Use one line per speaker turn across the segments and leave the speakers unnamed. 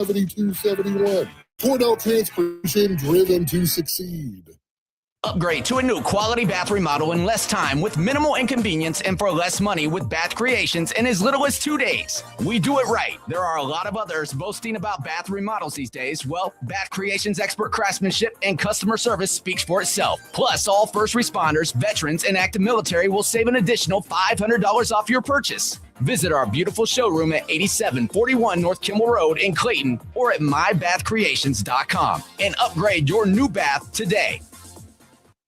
7271. Cordell Transportation, driven to succeed.
Upgrade to a new quality bath remodel in less time with minimal inconvenience and for less money with Bath Creations in as little as 2 days. We do it right. There are a lot of others boasting about bath remodels these days. Well, Bath Creations' expert craftsmanship and customer service speaks for itself. Plus, all first responders, veterans, and active military will save an additional $500 off your purchase. Visit our beautiful showroom at 8741 North Kimmel Road in Clayton or at mybathcreations.com and upgrade your new bath today.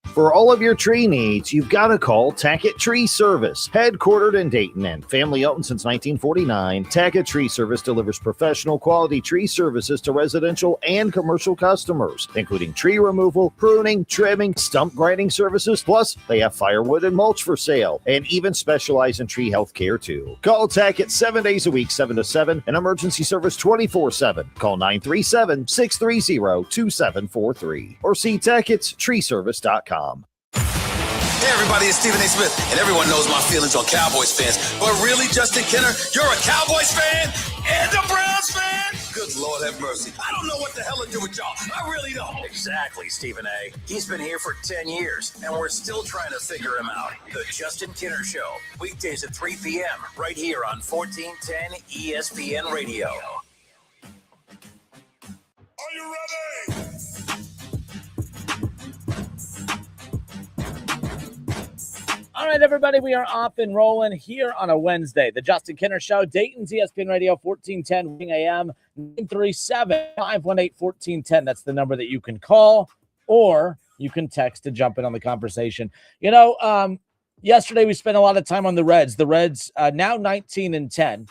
For all of your tree needs, you've got to call Tackett Tree Service. Headquartered in Dayton and family owned since 1949, Tackett Tree Service delivers professional quality tree services to residential and commercial customers, including tree removal, pruning, trimming, stump grinding services. Plus, they have firewood and mulch for sale and even specialize in tree health care too. Call Tackett 7 days a week, 7 to 7, and emergency service 24/7. Call 937-630-2743 or see Tackett'sTreeService.com.
Hey everybody, it's Stephen A. Smith, and everyone knows my feelings on Cowboys fans. But really, Justin Kenner, you're a Cowboys fan and a Browns fan? Good Lord have mercy. I don't know what the hell to do with y'all. I really don't.
Exactly, Stephen A. He's been here for 10 years, and we're still trying to figure him out. The Justin Kenner Show, weekdays at 3 p.m., right here on 1410 ESPN Radio.
Are you ready?
All right, everybody, we are off and rolling here on a Wednesday. The Justin Kenner Show, Dayton's ESPN Radio, 1410 AM, 937-518-1410. That's the number that you can call, or you can text to jump in on the conversation. You know, yesterday we spent a lot of time on the Reds. The Reds now 19-10.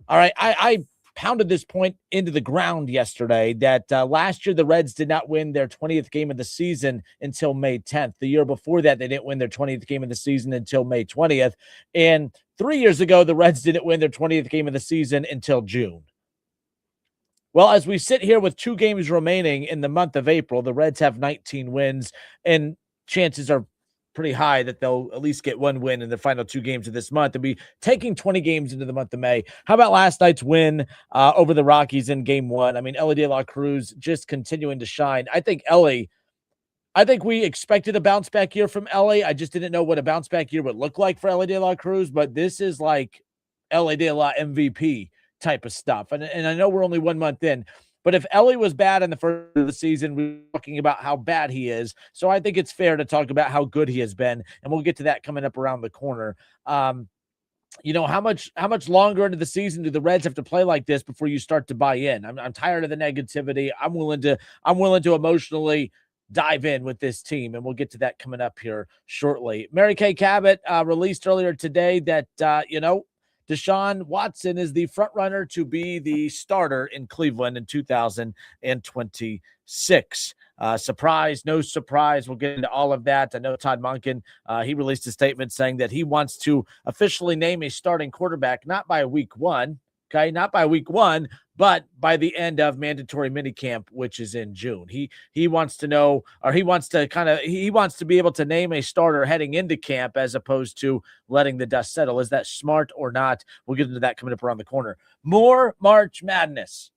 All right, I pounded this point into the ground yesterday that last year the Reds did not win their 20th game of the season until May 10th. The year before that, they didn't win their 20th game of the season until May 20th. And 3 years ago, the Reds didn't win their 20th game of the season until June. Well, as we sit here with 2 games remaining in the month of April, the Reds have 19 wins, and chances are pretty high that they'll at least get 1 win in the final 2 games of this month. They'll be taking 20 games into the month of May. How about last night's win over the Rockies in game 1? I mean, Elly De La Cruz just continuing to shine. I think we expected a bounce back year from Elly. I just didn't know what a bounce back year would look like for Elly De La Cruz, but this is like Elly De La MVP type of stuff. And I know we're only 1 month in, but if Elly was bad in the first of the season, we're talking about how bad he is. So I think it's fair to talk about how good he has been, and we'll get to that coming up around the corner. You know, how much longer into the season do the Reds have to play like this before you start to buy in? I'm tired of the negativity. I'm willing to emotionally dive in with this team, and we'll get to that coming up here shortly. Mary Kay Cabot released earlier today that Deshaun Watson is the front runner to be the starter in Cleveland in 2026. Surprise, no surprise. We'll get into all of that. I know Todd Monken, he released a statement saying that he wants to officially name a starting quarterback, not by week 1, not by week 1, but by the end of mandatory minicamp, which is in June. He wants to know, or he wants to be able to name a starter heading into camp as opposed to letting the dust settle. Is that smart or not? We'll get into that coming up around the corner. More March Madness.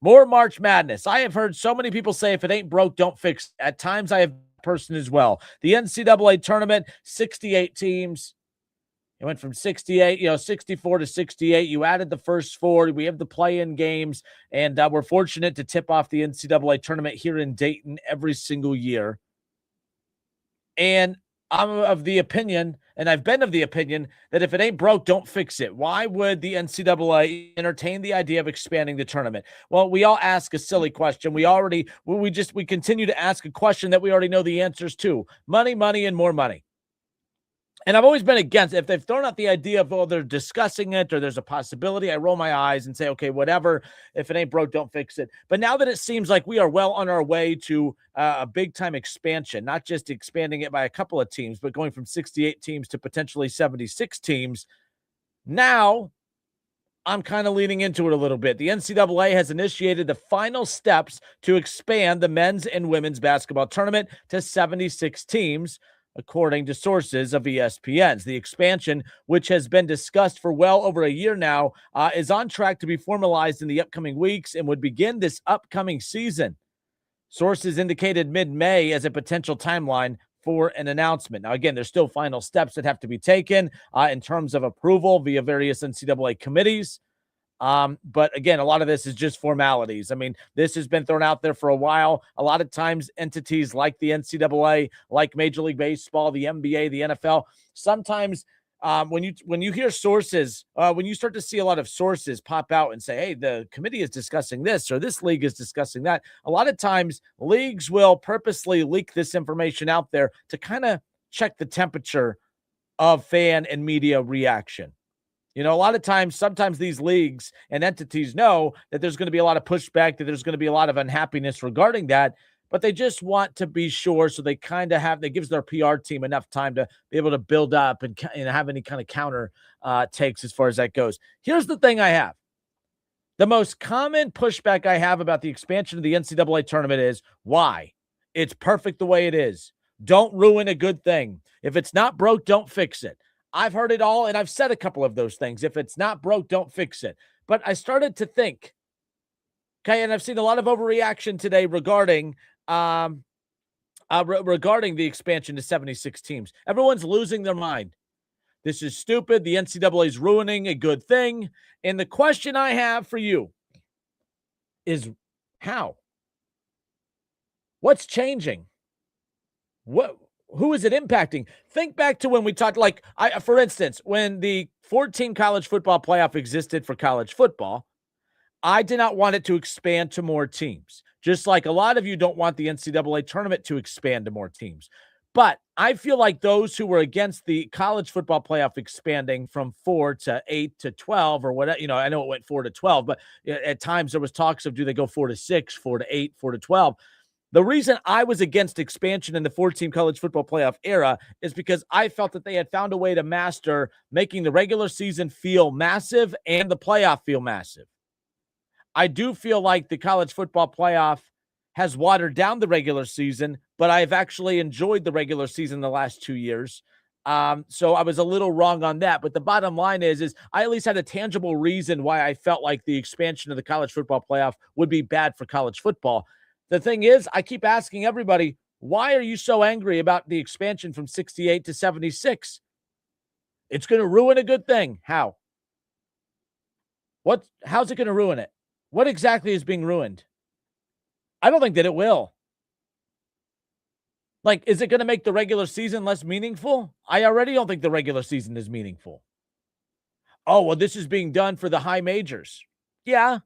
I have heard so many people say, if it ain't broke, don't fix it. At times I have person as well. The NCAA tournament, 68 teams. It went from 64 to 68. You added the first 4. We have the play-in games, and we're fortunate to tip off the NCAA tournament here in Dayton every single year. And I'm of the opinion, and I've been of the opinion, that if it ain't broke, don't fix it. Why would the NCAA entertain the idea of expanding the tournament? Well, we all ask a silly question. We continue to ask a question that we already know the answers to. Money, money, and more money. And I've always been against, if they've thrown out the idea of, oh, they're discussing it or there's a possibility, I roll my eyes and say, okay, whatever. If it ain't broke, don't fix it. But now that it seems like we are well on our way to a big-time expansion, not just expanding it by a couple of teams, but going from 68 teams to potentially 76 teams, now I'm kind of leaning into it a little bit. The NCAA has initiated the final steps to expand the men's and women's basketball tournament to 76 teams. according to sources of ESPN's. The expansion, which has been discussed for well over a year now, is on track to be formalized in the upcoming weeks and would begin this upcoming season. Sources indicated mid-May as a potential timeline for an announcement. Now, again, there's still final steps that have to be taken in terms of approval via various NCAA committees. But again, a lot of this is just formalities. I mean, this has been thrown out there for a while. A lot of times entities like the NCAA, like Major League Baseball, the NBA, the NFL, sometimes when you hear sources, when you start to see a lot of sources pop out and say, hey, the committee is discussing this or this league is discussing that, a lot of times leagues will purposely leak this information out there to kind of check the temperature of fan and media reaction. You know, a lot of times, sometimes these leagues and entities know that there's going to be a lot of pushback, that there's going to be a lot of unhappiness regarding that, but they just want to be sure. So they kind of that gives their PR team enough time to be able to build up and have any kind of counter takes as far as that goes. Here's the thing I have. The most common pushback I have about the expansion of the NCAA tournament is why? It's perfect the way it is. Don't ruin a good thing. If it's not broke, don't fix it. I've heard it all, and I've said a couple of those things. If it's not broke, don't fix it. But I started to think, okay, and I've seen a lot of overreaction today regarding regarding the expansion to 76 teams. Everyone's losing their mind. This is stupid. The NCAA is ruining a good thing. And the question I have for you is how? What's changing? Who is it impacting? Think back to when we talked, for instance, when the 14 college football playoff existed for college football, I did not want it to expand to more teams. Just like a lot of you don't want the NCAA tournament to expand to more teams. But I feel like those who were against the college football playoff expanding from 4 to 8 to 12 or whatever, I know it went 4 to 12, but at times there was talks of do they go 4 to 6, 4 to 8, 4 to 12. The reason I was against expansion in the 14 college football playoff era is because I felt that they had found a way to master making the regular season feel massive and the playoff feel massive. I do feel like the college football playoff has watered down the regular season, but I've actually enjoyed the regular season the last 2 years. So I was a little wrong on that. But the bottom line is I at least had a tangible reason why I felt like the expansion of the college football playoff would be bad for college football. The thing is, I keep asking everybody, why are you so angry about the expansion from 68 to 76? It's going to ruin a good thing. How? How's it going to ruin it? What exactly is being ruined? I don't think that it will. Is it going to make the regular season less meaningful? I already don't think the regular season is meaningful. Oh, well, this is being done for the high majors. Yeah.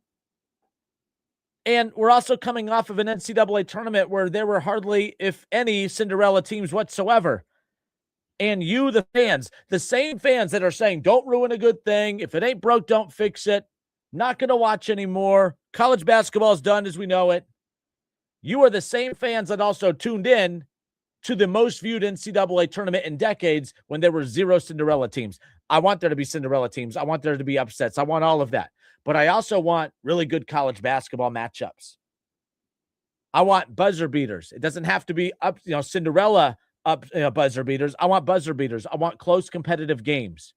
And we're also coming off of an NCAA tournament where there were hardly, if any, Cinderella teams whatsoever. And you, the fans, the same fans that are saying, don't ruin a good thing. If it ain't broke, don't fix it. Not going to watch anymore. College basketball is done as we know it. You are the same fans that also tuned in to the most viewed NCAA tournament in decades when there were 0 Cinderella teams. I want there to be Cinderella teams. I want there to be upsets. I want all of that. But I also want really good college basketball matchups. I want buzzer beaters. It doesn't have to be Cinderella buzzer beaters. I want buzzer beaters. I want close competitive games.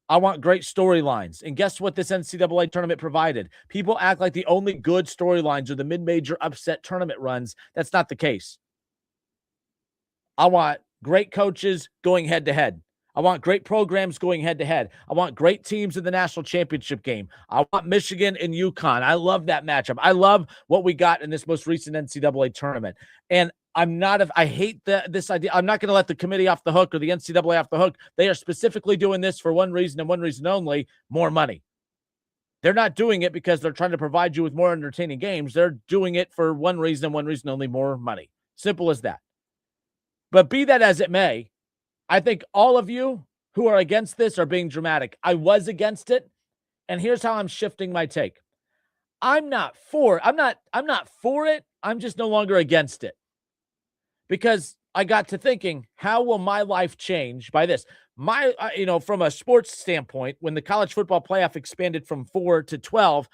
I want great storylines. And guess what this NCAA tournament provided? People act like the only good storylines are the mid-major upset tournament runs. That's not the case. I want great coaches going head-to-head. I want great programs going head-to-head. I want great teams in the national championship game. I want Michigan and UConn. I love that matchup. I love what we got in this most recent NCAA tournament. And I hate this idea. I'm not going to let the committee off the hook or the NCAA off the hook. They are specifically doing this for one reason and one reason only, more money. They're not doing it because they're trying to provide you with more entertaining games. They're doing it for one reason and one reason only, more money. Simple as that. But be that as it may, I think all of you who are against this are being dramatic. I was against it, and here's how I'm shifting my take. I'm not for it. I'm just no longer against it. Because I got to thinking, how will my life change by this? From a sports standpoint, when the college football playoff expanded from 4 to 12,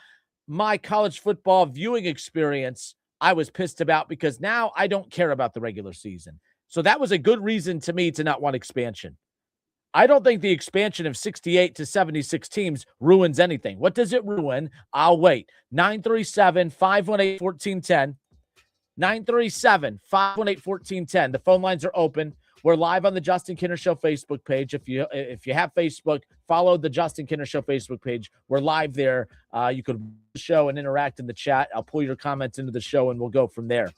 my college football viewing experience, I was pissed about because now I don't care about the regular season. So that was a good reason to me to not want expansion. I don't think the expansion of 68 to 76 teams ruins anything. What does it ruin? I'll wait. 937-518-1410. 937-518-1410. The phone lines are open. We're live on the Justin Kinner Show Facebook page. If you have Facebook, follow the Justin Kinner Show Facebook page. We're live there. You could show and interact in the chat. I'll pull your comments into the show, and we'll go from there.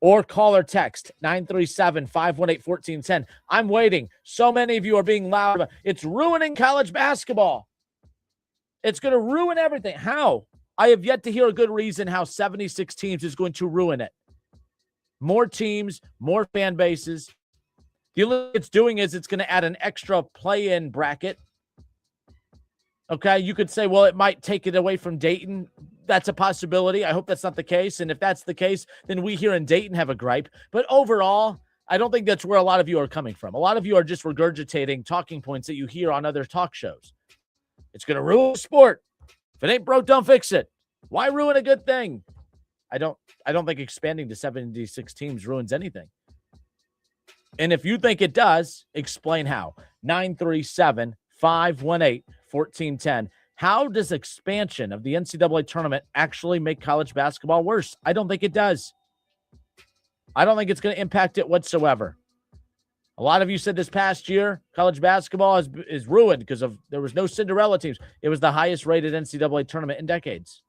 Or call or text 937-518-1410. I'm waiting. So many of you are being loud. It's ruining college basketball. It's going to ruin everything. How? I have yet to hear a good reason how 76 teams is going to ruin it. More teams, more fan bases. The only thing it's doing is it's going to add an extra play-in bracket. Okay, you could say, well, it might take it away from Dayton. That's a possibility. I hope that's not the case. And if that's the case, then we here in Dayton have a gripe. But overall, I don't think that's where a lot of you are coming from. A lot of you are just regurgitating talking points that you hear on other talk shows. It's going to ruin the sport. If it ain't broke, don't fix it. Why ruin a good thing? I don't think expanding to 76 teams ruins anything. And if you think it does, explain how. 937-518-1410. How does expansion of the NCAA tournament actually make college basketball worse? I don't think it does. I don't think it's going to impact it whatsoever. A lot of you said this past year, college basketball is ruined because there was no Cinderella teams. It was the highest rated NCAA tournament in decades.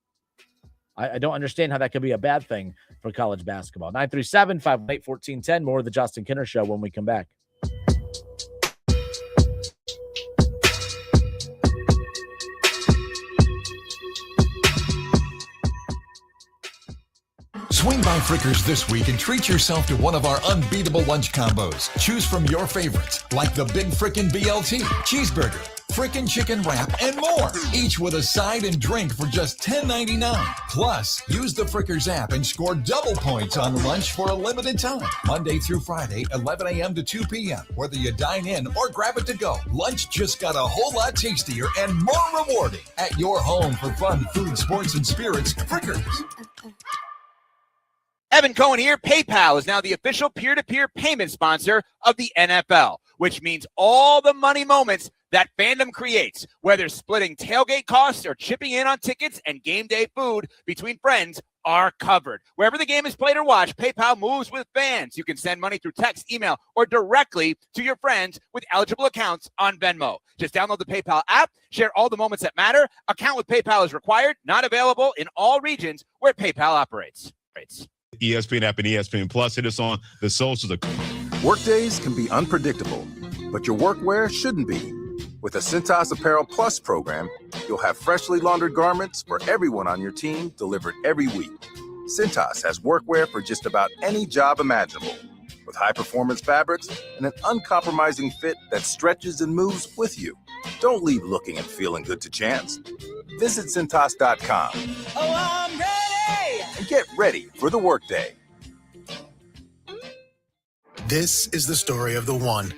I don't understand how that could be a bad thing for college basketball. 937-518-1410. More of the Justin Kinner Show when we come back.
Swing by Frickers this week and treat yourself to one of our unbeatable lunch combos. Choose from your favorites, like the Big Frickin' BLT, cheeseburger, frickin' chicken wrap, and more. Each with a side and drink for just $10.99. Plus, use the Frickers app and score double points on lunch for a limited time. Monday through Friday, 11 a.m. to 2 p.m. Whether you dine in or grab it to go, lunch just got a whole lot tastier and more rewarding. At your home for fun, food, sports, and spirits, Frickers.
Evan Cohen here. PayPal is now the official peer-to-peer payment sponsor of the NFL, which means all the money moments that fandom creates, whether splitting tailgate costs or chipping in on tickets and game day food between friends, are covered. Wherever the game is played or watched, PayPal moves with fans. You can send money through text, email, or directly to your friends with eligible accounts on Venmo. Just download the PayPal app, share all the moments that matter. Account with PayPal is required, not available in all regions where PayPal operates.
ESPN app and ESPN Plus. Hit us on the socials.
Workdays can be unpredictable, but your workwear shouldn't be. With the Cintas Apparel Plus program, you'll have freshly laundered garments for everyone on your team delivered every week. Cintas has workwear for just about any job imaginable, with high-performance fabrics and an uncompromising fit that stretches and moves with you. Don't leave looking and feeling good to chance. Visit Cintas.com.
Oh, I'm ready!
And get ready for the workday.
This is the story of the one.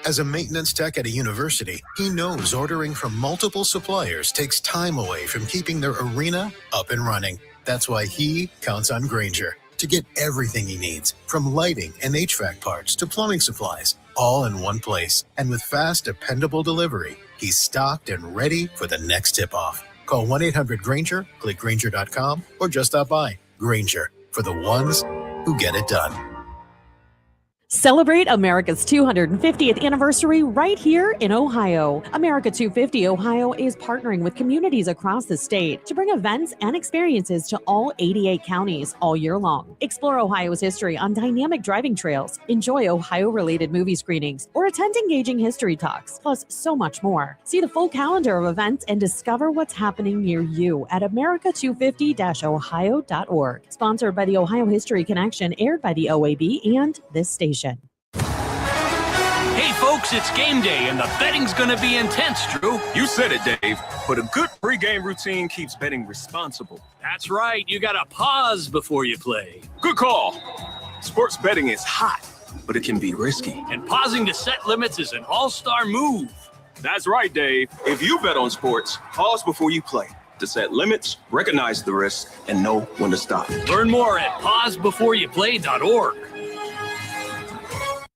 As a maintenance tech at a university, he knows ordering from multiple suppliers takes time away from keeping their arena up and running. That's why he counts on Grainger to get everything he needs, from lighting and HVAC parts to plumbing supplies, all in one place. And with fast, dependable delivery, he's stocked and ready for the next tip-off. Call 1-800-GRAINGER, click Grainger.com, or just stop by. Grainger, for the ones who get it done.
Celebrate America's 250th anniversary right here in Ohio. America 250 Ohio is partnering with communities across the state to bring events and experiences to all 88 counties all year long. Explore Ohio's history on dynamic driving trails, enjoy Ohio-related movie screenings, or attend engaging history talks, plus so much more. See the full calendar of events and discover what's happening near you at america250-ohio.org. Sponsored by the Ohio History Connection, aired by the OAB and this station.
Hey folks, it's game day and the betting's gonna be intense, Drew.
You said it, Dave, but a good pregame routine keeps betting responsible.
That's right, you gotta pause before you play.
Good call. Sports betting is hot, but it can be risky.
And pausing to set limits is an all-star move.
That's right, Dave. If you bet on sports, pause before you play to set limits, recognize the risks, and know when to stop.
Learn more at pausebeforeyouplay.org.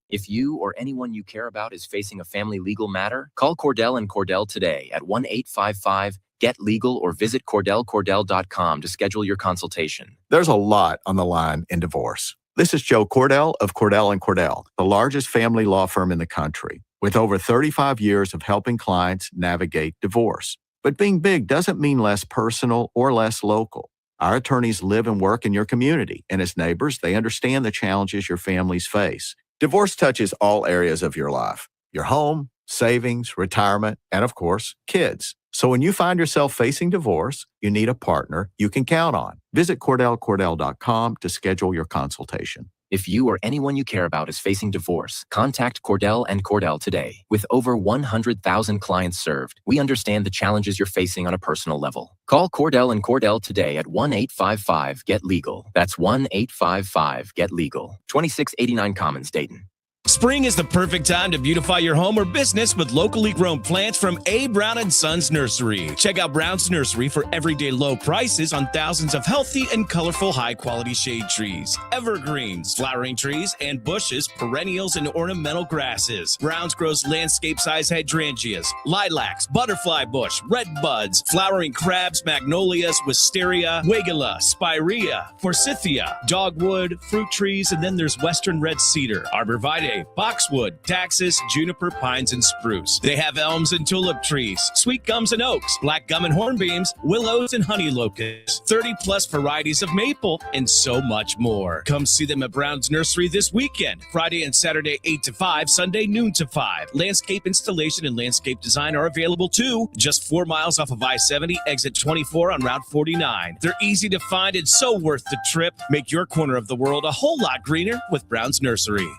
If you or anyone you care about is facing a family legal matter, call Cordell and Cordell today at 1-855-GET-LEGAL or visit CordellCordell.com to schedule your consultation.
There's a lot on the line in divorce. This is Joe Cordell of Cordell & Cordell, the largest family law firm in the country, with over 35 years of helping clients navigate divorce. But being big doesn't mean less personal or less local. Our attorneys live and work in your community, and as neighbors, they understand the challenges your families face. Divorce touches all areas of your life: your home, savings, retirement, and of course, kids. So when you find yourself facing divorce, you need a partner you can count on. Visit CordellCordell.com to schedule your consultation.
If you or anyone you care about is facing divorce, contact Cordell and Cordell today. With over 100,000 clients served, we understand the challenges you're facing on a personal level. Call Cordell and Cordell today at 1-855-GET-LEGAL. That's 1-855-GET-LEGAL. 2689 Commons, Dayton.
Spring is the perfect time to beautify your home or business with locally grown plants from A. Brown & Sons Nursery. Check out Brown's Nursery for everyday low prices on thousands of healthy and colorful high-quality shade trees, evergreens, flowering trees, and bushes, perennials, and ornamental grasses. Brown's grows landscape-size hydrangeas, lilacs, butterfly bush, red buds, flowering crabs, magnolias, wisteria, wigula, spirea, forsythia, dogwood, fruit trees, and then there's western red cedar, arborvitae, boxwood, taxus, juniper, pines, and spruce. They have elms and tulip trees, sweet gums and oaks, black gum and hornbeams, willows and honey locusts, 30-plus varieties of maple, and so much more. Come see them at Brown's Nursery this weekend, Friday and Saturday 8 to 5, Sunday noon to 5. Landscape installation and landscape design are available too, just 4 miles off of I-70, exit 24 on Route 49. They're easy to find and so worth the trip. Make your corner of the world a whole lot greener with Brown's Nursery.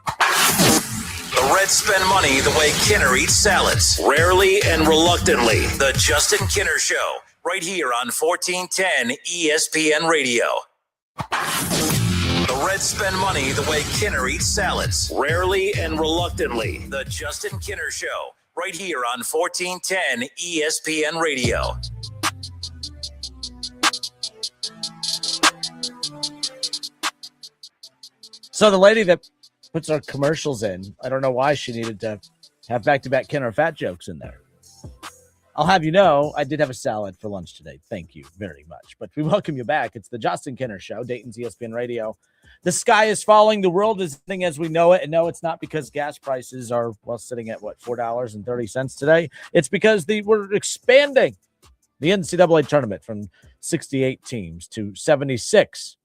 The Reds spend money the way Kinner eats salads, rarely and reluctantly. The Justin Kinner Show, right here on 1410 ESPN Radio. The Reds spend money the way Kinner eats salads, rarely and reluctantly. The Justin Kinner Show, right here on 1410 ESPN Radio.
So the lady that puts our commercials in, I don't know why she needed to have back-to-back Kinner fat jokes in there. I'll have you know, I did have a salad for lunch today. Thank you very much. But we welcome you back. It's the Justin Kinner Show, Dayton's ESPN Radio. The sky is falling. The world is ending as we know it. And no, it's not because gas prices are, well, sitting at, $4.30 today. It's because we're expanding the NCAA tournament from 68 teams to 76.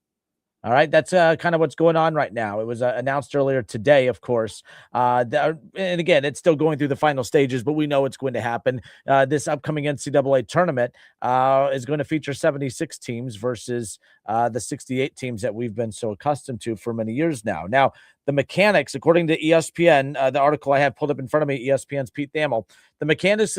All right, that's kind of what's going on right now. It was announced earlier today, of course. And again, it's still going through the final stages, but we know it's going to happen. This upcoming NCAA tournament is going to feature 76 teams versus the 68 teams that we've been so accustomed to for many years now. Now, the mechanics, according to ESPN, the article I have pulled up in front of me, ESPN's Pete Thamel, the mechanics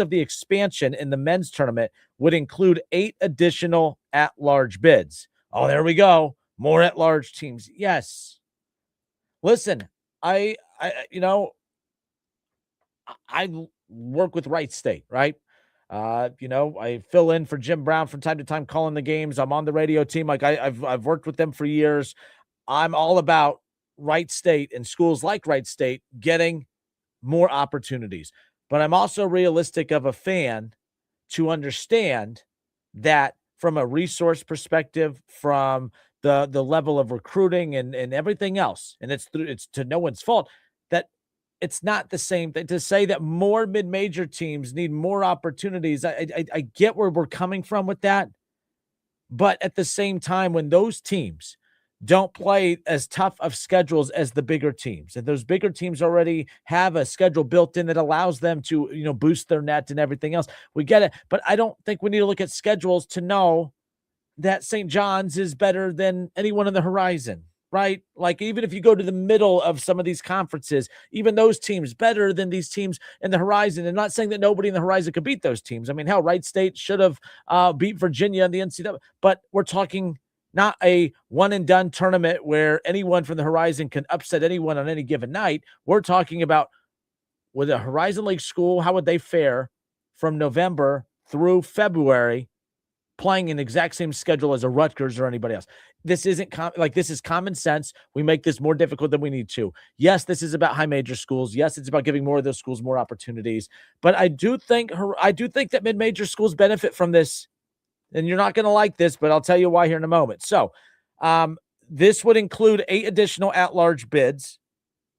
of the expansion in the men's tournament would include 8 additional at-large bids. Oh, there we go. More at-large teams. Yes. Listen, I work with Wright State, right? I fill in for Jim Brown from time to time, calling the games. I'm on the radio team. Like I've worked with them for years. I'm all about Wright State and schools like Wright State getting more opportunities. But I'm also realistic of a fan to understand that from a resource perspective, from the level of recruiting and everything else, and it's to no one's fault, that it's not the same thing to say that more mid-major teams need more opportunities. I get where we're coming from with that, but at the same time, when those teams don't play as tough of schedules as the bigger teams, and those bigger teams already have a schedule built in that allows them to, boost their net and everything else. We get it, but I don't think we need to look at schedules to know that St. John's is better than anyone on the horizon, right? Like even if you go to the middle of some of these conferences, even those teams better than these teams in the horizon. And not saying that nobody in the horizon could beat those teams. I mean, hell, Wright State should have beat Virginia in the NCAA, but we're talking not a one-and-done tournament where anyone from the horizon can upset anyone on any given night. We're talking about with a Horizon League school, how would they fare from November through February playing an exact same schedule as a Rutgers or anybody else. This isn't this is common sense. We make this more difficult than we need to. Yes, this is about high major schools. Yes, it's about giving more of those schools more opportunities. But I do think that mid-major schools benefit from this. And you're not going to like this, but I'll tell you why here in a moment. So, this would include 8 additional at-large bids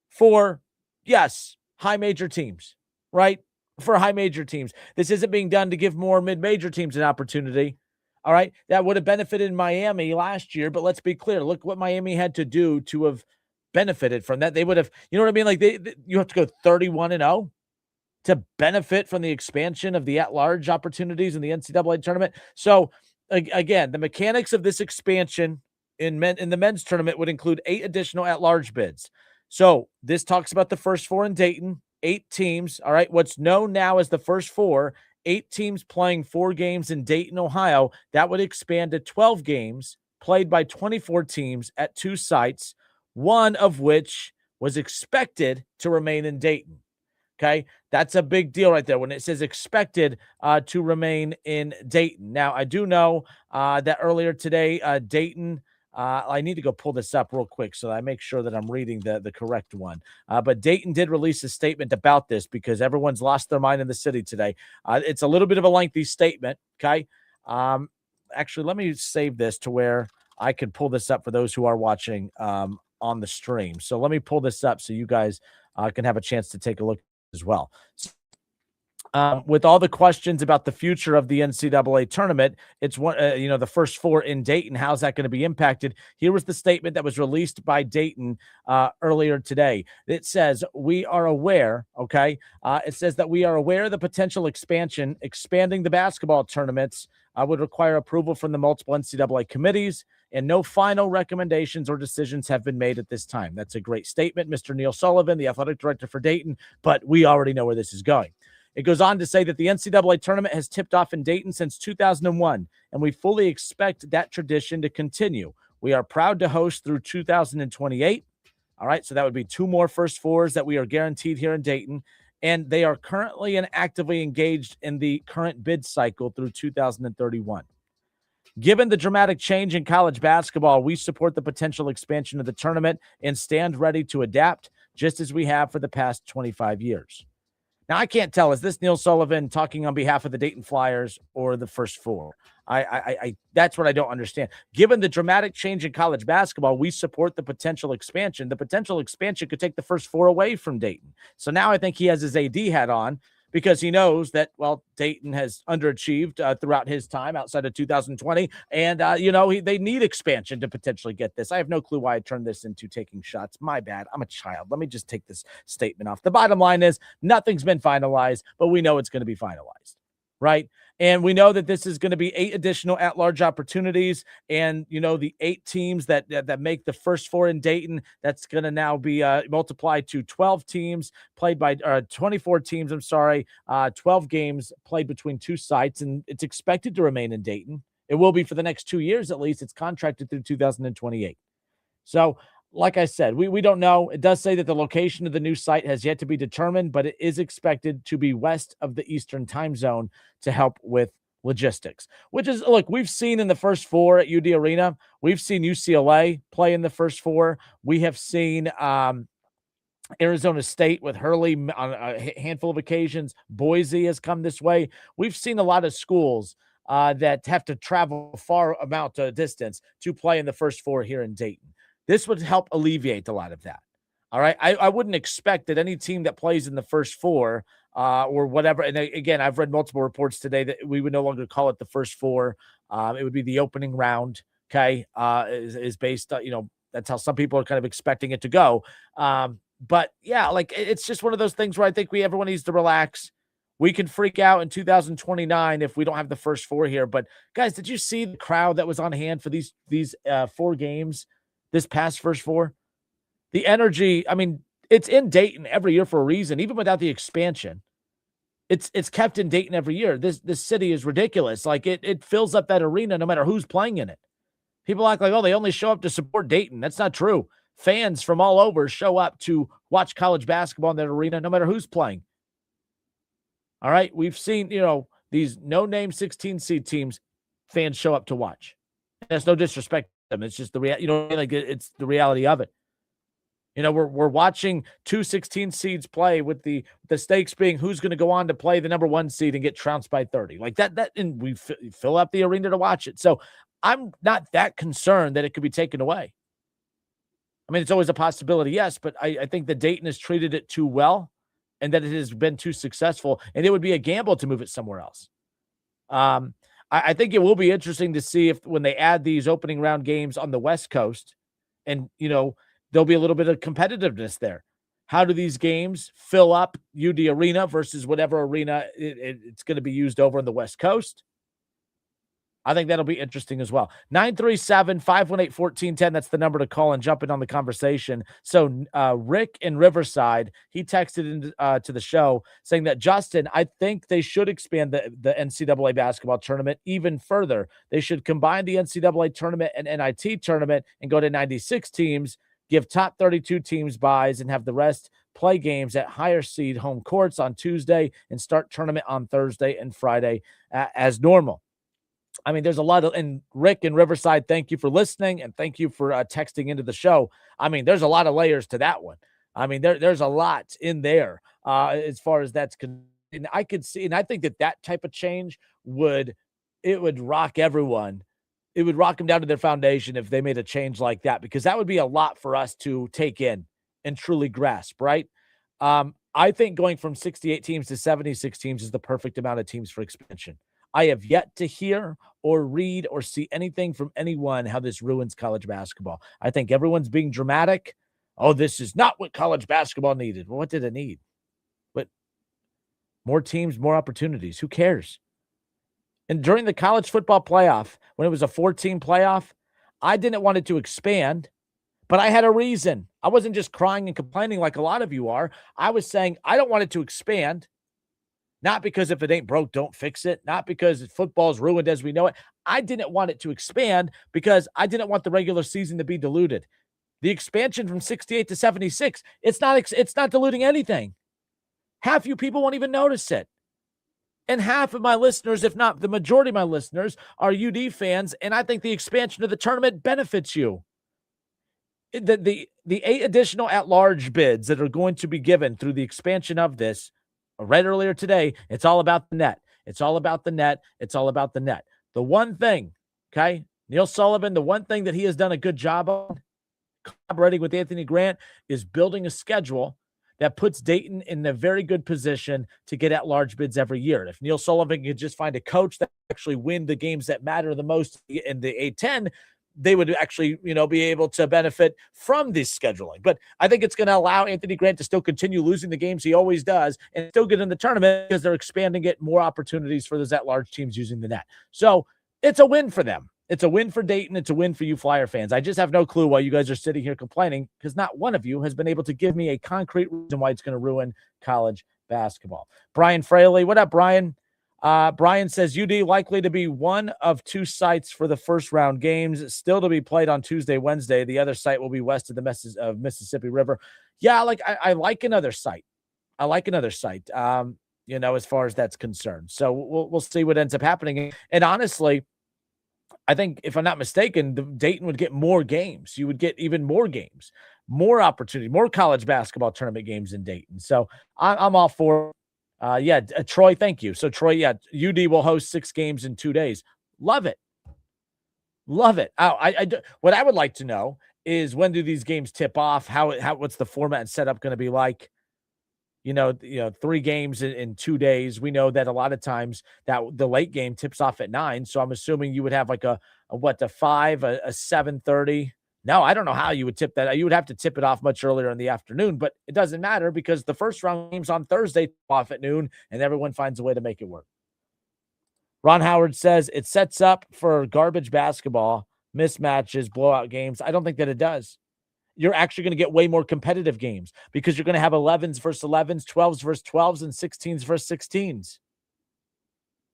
for, yes, high major teams, right? For high major teams. This isn't being done to give more mid-major teams an opportunity. All right. That would have benefited Miami last year, but let's be clear. Look what Miami had to do to have benefited from that. They would have, you know what I mean? Like you have to go 31-0 to benefit from the expansion of the at-large opportunities in the NCAA tournament. So again, the mechanics of this expansion in the men's tournament would include 8 additional at-large bids. So this talks about the first 4 in Dayton, 8 teams. All right. What's known now as the first 4, 8 teams playing 4 games in Dayton, Ohio. That would expand to 12 games played by 24 teams at 2 sites, one of which was expected to remain in Dayton. Okay, that's a big deal right there when it says expected to remain in Dayton. Now, I do know that earlier today, Dayton, I need to go pull this up real quick so that I make sure that I'm reading the correct one. But Dayton did release a statement about this because everyone's lost their mind in the city today. It's a little bit of a lengthy statement, okay? Actually, let me save this to where I can pull this up for those who are watching on the stream. So let me pull this up so you guys can have a chance to take a look as well. With all the questions about the future of the NCAA tournament, it's one, the first 4 in Dayton. How's that going to be impacted? Here was the statement that was released by Dayton earlier today. It says, we are aware, okay? It says that we are aware of the potential expanding the basketball tournaments would require approval from the multiple NCAA committees, and no final recommendations or decisions have been made at this time. That's a great statement, Mr. Neil Sullivan, the athletic director for Dayton, but we already know where this is going. It goes on to say that the NCAA tournament has tipped off in Dayton since 2001, and we fully expect that tradition to continue. We are proud to host through 2028. All right, so that would be 2 more first 4s that we are guaranteed here in Dayton, and they are currently and actively engaged in the current bid cycle through 2031. Given the dramatic change in college basketball, we support the potential expansion of the tournament and stand ready to adapt, just as we have for the past 25 years. Now, I can't tell, is this Neil Sullivan talking on behalf of the Dayton Flyers or the first 4? I that's what I don't understand. Given the dramatic change in college basketball, we support the potential expansion. The potential expansion could take the first 4 away from Dayton. So now I think he has his AD hat on because he knows that, well, Dayton has underachieved throughout his time outside of 2020. And, they need expansion to potentially get this. I have no clue why I turned this into taking shots. My bad. I'm a child. Let me just take this statement off. The bottom line is nothing's been finalized, but we know it's going to be finalized, right? And we know that this is going to be 8 additional at-large opportunities. And, the 8 teams that make the first 4 in Dayton, that's going to now be multiplied to 12 teams played by 24 teams. 12 games played between 2 sites. And it's expected to remain in Dayton. It will be for the next 2 years, at least. It's contracted through 2028. So, like I said, we don't know. It does say that the location of the new site has yet to be determined, but it is expected to be west of the Eastern time zone to help with logistics, which is, look, we've seen in the first 4 at UD Arena. We've seen UCLA play in the first 4. We have seen Arizona State with Hurley on a handful of occasions. Boise has come this way. We've seen a lot of schools that have to travel far amount of distance to play in the first 4 here in Dayton. This would help alleviate a lot of that. All right. I wouldn't expect that any team that plays in the first 4 or whatever. And again, I've read multiple reports today that we would no longer call it the first 4. It would be the opening round. Okay. Is based, that's how some people are kind of expecting it to go. But yeah, like it's just one of those things where I think everyone needs to relax. We can freak out in 2029 if we don't have the first 4 here. But guys, did you see the crowd that was on hand for these 4 games? This past first 4, the energy, I mean, it's in Dayton every year for a reason, even without the expansion. It's kept in Dayton every year. This city is ridiculous. Like it fills up that arena no matter who's playing in it. People act like, oh, they only show up to support Dayton. That's not true. Fans from all over show up to watch college basketball in that arena no matter who's playing. All right, we've seen, these no-name 16 seed teams fans show up to watch. And that's no disrespect to them. It's just the it's the reality of it. We're watching 2 16 seeds play with the stakes being who's going to go on to play the number 1 seed and get trounced by 30. Like that, and we fill up the arena to watch it. So I'm not that concerned that it could be taken away. I mean, it's always a possibility, yes, but I think that Dayton has treated it too well and that it has been too successful, and it would be a gamble to move it somewhere else. I think it will be interesting to see if when they add these opening round games on the West Coast and, there'll be a little bit of competitiveness there. How do these games fill up UD Arena versus whatever arena it's going to be used over on the West Coast? I think that'll be interesting as well. 937-518-1410. That's the number to call and jump in on the conversation. So Rick in Riverside, he texted into to the show saying that, Justin, I think they should expand the NCAA basketball tournament even further. They should combine the NCAA tournament and NIT tournament and go to 96 teams, give top 32 teams buys, and have the rest play games at higher seed home courts on Tuesday and start tournament on Thursday and Friday as normal. I mean, there's a lot of, and Rick in Riverside, thank you for listening and thank you for texting into the show. I mean, there's a lot of layers to that one. I mean, there's a lot in there as far as that's, and I could see, and I think that type of change would rock everyone. It would rock them down to their foundation if they made a change like that, because that would be a lot for us to take in and truly grasp, right? I think going from 68 teams to 76 teams is the perfect amount of teams for expansion. I have yet to hear or read or see anything from anyone how this ruins college basketball. I think everyone's being dramatic. Oh, this is not what college basketball needed. Well, what did it need? But more teams, more opportunities. Who cares? And during the college football playoff, when it was a 4-team playoff, I didn't want it to expand, but I had a reason. I wasn't just crying and complaining like a lot of you are. I was saying I don't want it to expand. Not because if it ain't broke, don't fix it. Not because football's ruined as we know it. I didn't want it to expand because I didn't want the regular season to be diluted. The expansion from 68 to 76, it's not diluting anything. Half you people won't even notice it. And half of my listeners, if not the majority of my listeners, are UD fans, and I think the expansion of the tournament benefits you. The 8 additional at-large bids that are going to be given through the expansion of this, I read earlier today, it's all about the net. It's all about the net. It's all about the net. The one thing, okay, Neil Sullivan, the one thing that he has done a good job on, collaborating with Anthony Grant, is building a schedule that puts Dayton in a very good position to get at-large bids every year. If Neil Sullivan could just find a coach that actually win the games that matter the most in the A-10, they would actually, be able to benefit from this scheduling. But I think it's going to allow Anthony Grant to still continue losing the games he always does and still get in the tournament because they're expanding it, more opportunities for those at-large teams using the net. So it's a win for them. It's a win for Dayton. It's a win for you Flyer fans. I just have no clue why you guys are sitting here complaining, because not one of you has been able to give me a concrete reason why it's going to ruin college basketball. Brian Fraley, what up, Brian? Brian says UD likely to be one of 2 sites for the first round games, still to be played on Tuesday, Wednesday. The other site will be west of the Mississippi River. Yeah, I like another site. I like another site, as far as that's concerned. So we'll see what ends up happening. And honestly, I think, if I'm not mistaken, Dayton would get more games. You would get even more games, more opportunity, more college basketball tournament games in Dayton. So I'm all for it. Troy, thank you. So Troy, UD will host 6 games in 2 days. Love it. Love it. What I would like to know is, when do these games tip off? What's the format and setup going to be like? 3 games in 2 days. We know that a lot of times that the late game tips off at 9. So I'm assuming you would have like a 5, a 7:30. No, I don't know how you would tip that. You would have to tip it off much earlier in the afternoon, but it doesn't matter because the first round game's on Thursday, off at noon, and everyone finds a way to make it work. Ron Howard says it sets up for garbage basketball, mismatches, blowout games. I don't think that it does. You're actually going to get way more competitive games because you're going to have 11s versus 11s, 12s versus 12s, and 16s versus 16s.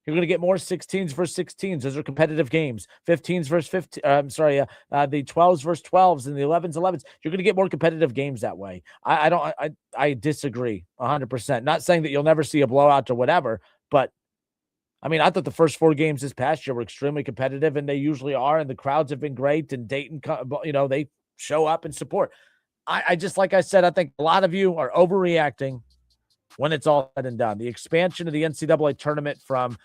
You're going to get more 16s versus 16s. Those are competitive games. 15s versus 15. The 12s versus 12s and the 11s, 11s. You're going to get more competitive games that way. I disagree 100%. Not saying that you'll never see a blowout or whatever, but I mean, I thought the first 4 games this past year were extremely competitive, and they usually are, and the crowds have been great, and Dayton, they show up and support. I just, like I said, I think a lot of you are overreacting when it's all said and done. The expansion of the NCAA tournament from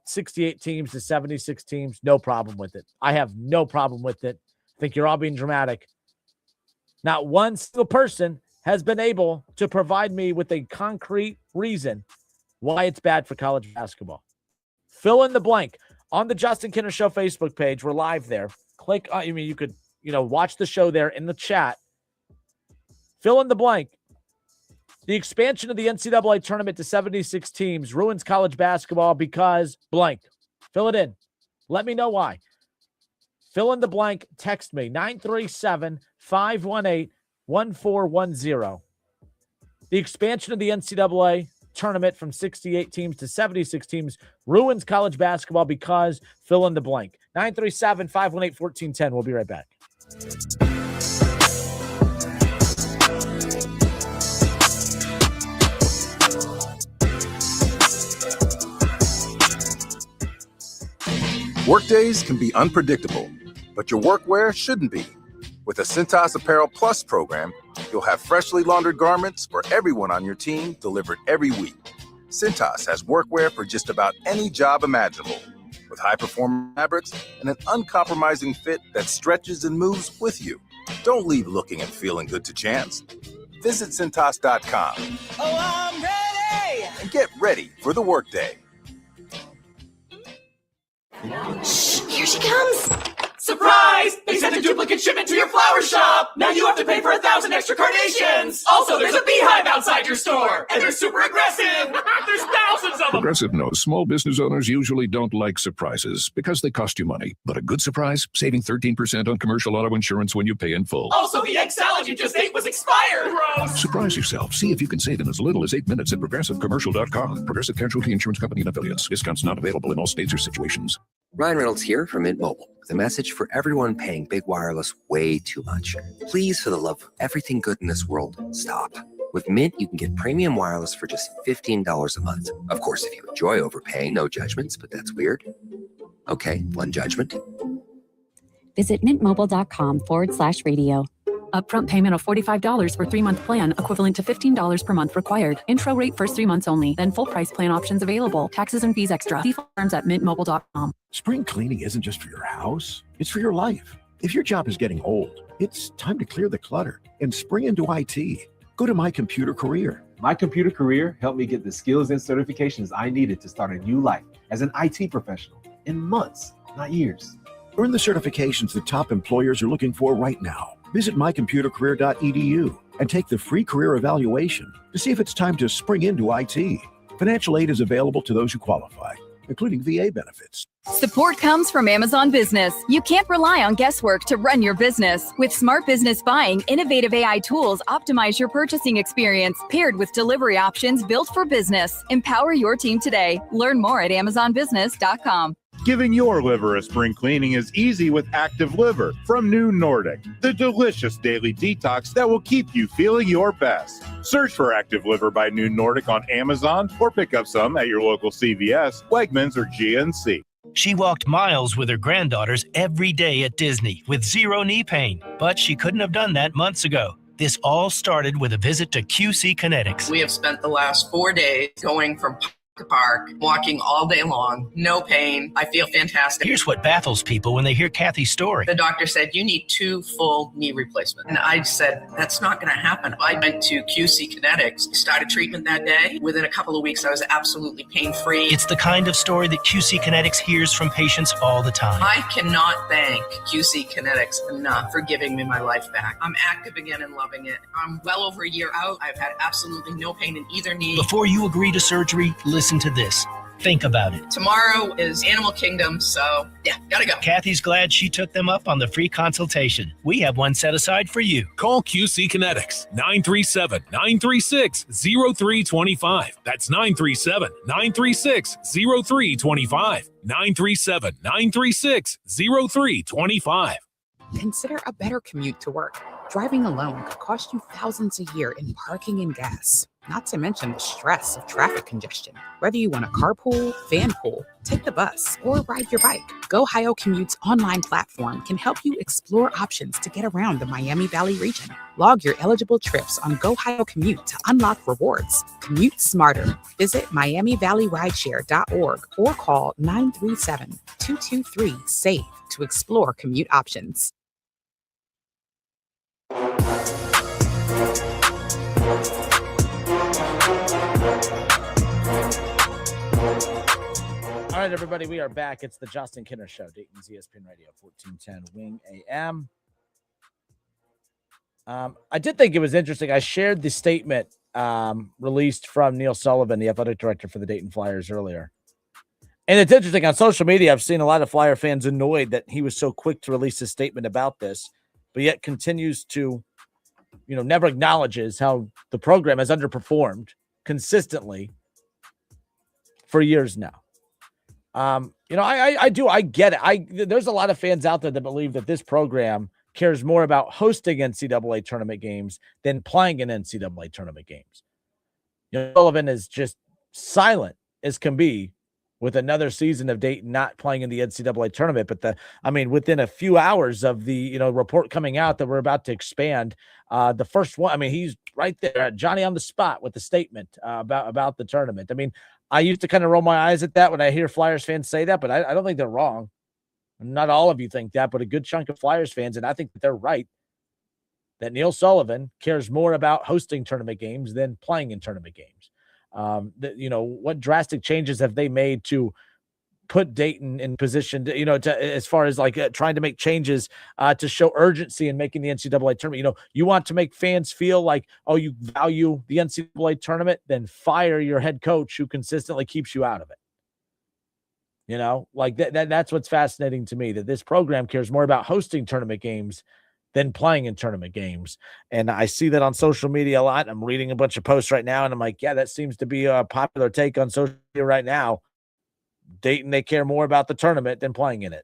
68 teams to 76 teams, no problem with it. I have no problem with it. I think you're all being dramatic. Not one single person has been able to provide me with a concrete reason why it's bad for college basketball. Fill in the blank. On the Justin Kinner Show Facebook page, we're live there. Click, you could, watch the show there in the chat. Fill in the blank. The expansion of the NCAA tournament to 76 teams ruins college basketball because blank. Fill it in. Let me know why. Fill in the blank. Text me, 937-518-1410. The expansion of the NCAA tournament from 68 teams to 76 teams ruins college basketball because fill in the blank. 937-518-1410. We'll be right back.
Workdays can be unpredictable, but your workwear shouldn't be. With the Cintas Apparel Plus program, you'll have freshly laundered garments for everyone on your team delivered every week. Cintas has workwear for just about any job imaginable, with high-performance fabrics and an uncompromising fit that stretches and moves with you. Don't leave looking and feeling good to chance. Visit Cintas.com.
Oh, I'm ready!
And get ready for the workday.
Shh, here she comes! Surprise! They sent a duplicate shipment to your flower shop! Now you have to pay for 1,000 extra carnations! Also, there's a beehive outside your store! And they're super aggressive! There's thousands of them!
Progressive knows small business owners usually don't like surprises because they cost you money. But a good surprise, saving 13% on commercial auto insurance when you pay in full.
Also, the egg salad you just ate was expired! Gross!
Surprise yourself. See if you can save in as little as 8 minutes at progressivecommercial.com. Progressive Casualty Insurance Company and Affiliates. Discounts not available in all states or situations.
Ryan Reynolds here from Mint Mobile with a message for everyone paying big wireless way too much. Please, for the love of everything good in this world, stop. With Mint, you can get premium wireless for just $15 a month. Of course, if you enjoy overpaying, no judgments, but that's weird. Okay, one judgment.
Visit mintmobile.com/radio.
Upfront payment of $45 for 3-month plan, equivalent to $15 per month required. Intro rate first 3 months only, then full price plan options available. Taxes and fees extra. See terms at mintmobile.com.
Spring cleaning isn't just for your house, it's for your life. If your job is getting old, it's time to clear the clutter and spring into IT. Go to My Computer Career.
My Computer Career helped me get the skills and certifications I needed to start a new life as an IT professional in months, not years.
Earn the certifications that top employers are looking for right now. Visit mycomputercareer.edu and take the free career evaluation to see if it's time to spring into IT. Financial aid is available to those who qualify, including VA benefits.
Support comes from Amazon Business. You can't rely on guesswork to run your business. With Smart Business Buying, innovative AI tools optimize your purchasing experience, paired with delivery options built for business. Empower your team today. Learn more at amazonbusiness.com.
Giving your liver a spring cleaning is easy with Active Liver from New Nordic, the delicious daily detox that will keep you feeling your best. Search for Active Liver by New Nordic on Amazon or pick up some at your local CVS, Wegmans, or GNC.
She walked miles with her granddaughters every day at Disney with zero knee pain, but she couldn't have done that months ago. This all started with a visit to QC Kinetics.
We have spent the last 4 days going from to park, walking all day long, no pain. I feel fantastic.
Here's what baffles people when they hear Kathy's story.
The doctor said, you need 2 full knee replacements. And I said, that's not going to happen. I went to QC Kinetics, started treatment that day. Within a couple of weeks, I was absolutely pain-free.
It's the kind of story that QC Kinetics hears from patients all the time.
I cannot thank QC Kinetics enough for giving me my life back. I'm active again and loving it. I'm well over a year out. I've had absolutely no pain in either knee.
Before you agree to surgery, listen to this. Think about it.
Tomorrow is Animal Kingdom, so yeah, gotta go.
Kathy's glad she took them up on the free consultation. We have one set aside for you.
Call QC Kinetics, 937-936-0325. That's 937-936-0325. 937-936-0325.
Consider a better commute to work. Driving alone could cost you thousands a year in parking and gas.
not to mention the stress of traffic congestion. Whether you want to carpool, van pool, take the bus, or ride your bike, GoHio Commute's online platform can help you explore options to get around the Miami Valley region. Log your eligible trips on GoHio Commute to unlock rewards. Commute smarter. Visit MiamiValleyRideshare.org or call 937-223-SAVE to explore commute options.
All right, everybody, we are back. It's the Justin Kinner Show, Dayton's ESPN Radio, 1410 Wing AM. I did think it was interesting. I shared the statement released from Neil Sullivan, the athletic director for the Dayton Flyers, earlier. And it's interesting. On social media, I've seen a lot of Flyer fans annoyed that he was so quick to release his statement about this, but yet continues to, never acknowledges how the program has underperformed consistently for years now. I get it. There's a lot of fans out there that believe that this program cares more about hosting NCAA tournament games than playing in NCAA tournament games. Sullivan is just silent as can be with another season of Dayton not playing in the NCAA tournament. But within a few hours of the, report coming out that we're about to expand, the first one, he's right there, Johnny on the spot with the statement about the tournament. I used to kind of roll my eyes at that when I hear Flyers fans say that, but I don't think they're wrong. Not all of you think that, but a good chunk of Flyers fans, and I think that they're right, that Neil Sullivan cares more about hosting tournament games than playing in tournament games. What drastic changes have they made to put Dayton in position to, as far as trying to make changes to show urgency in making the NCAA tournament? You want to make fans feel like, oh, you value the NCAA tournament, then fire your head coach who consistently keeps you out of it. That's what's fascinating to me, that this program cares more about hosting tournament games than playing in tournament games. And I see that on social media a lot. I'm reading a bunch of posts right now, and I'm like, yeah, that seems to be a popular take on social media right now. Dayton, they care more about the tournament than playing in it.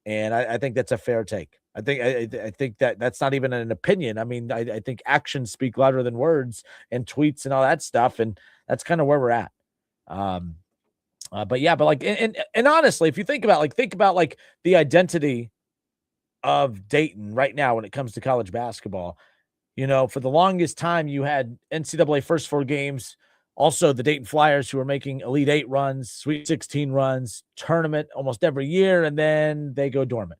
And I think that's a fair take. I think that's not even an opinion. I think actions speak louder than words, and tweets and all that stuff. And that's kind of where we're at. And honestly, if you think about the identity of Dayton right now when it comes to college basketball, for the longest time you had NCAA first four games. Also, the Dayton Flyers, who are making Elite Eight runs, Sweet 16 runs, tournament almost every year, and then they go dormant.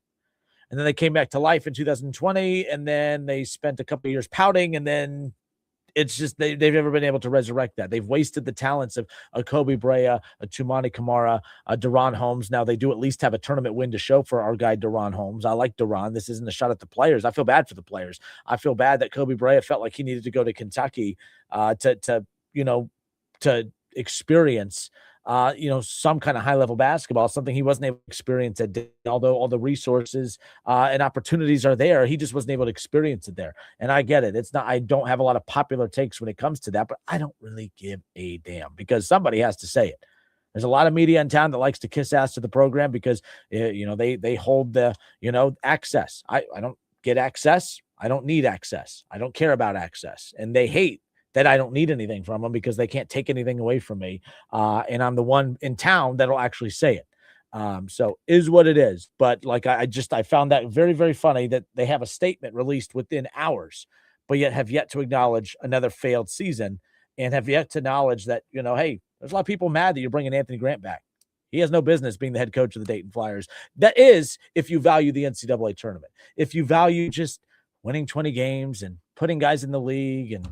And then they came back to life in 2020, and then they spent a couple of years pouting, and then it's just they've never been able to resurrect that. They've wasted the talents of a Kobe Brea, a Tumani Kamara, a Deron Holmes. Now, they do at least have a tournament win to show for our guy Deron Holmes. I like Deron. This isn't a shot at the players. I feel bad for the players. I feel bad that Kobe Brea felt like he needed to go to Kentucky to experience, some kind of high-level basketball, something he wasn't able to experience at Dayton. Although all the resources and opportunities are there, he just wasn't able to experience it there. And I get it. I don't have a lot of popular takes when it comes to that, but I don't really give a damn because somebody has to say it. There's a lot of media in town that likes to kiss ass to the program because, they hold the, access. I don't get access. I don't need access. I don't care about access. And they hate that I don't need anything from them because they can't take anything away from me. And I'm the one in town that'll actually say it. So is what it is. But I found that very, very funny that they have a statement released within hours, but yet have yet to acknowledge another failed season and have yet to acknowledge that, hey, there's a lot of people mad that you're bringing Anthony Grant back. He has no business being the head coach of the Dayton Flyers. That is, if you value the NCAA tournament, if you value just winning 20 games and putting guys in the league and,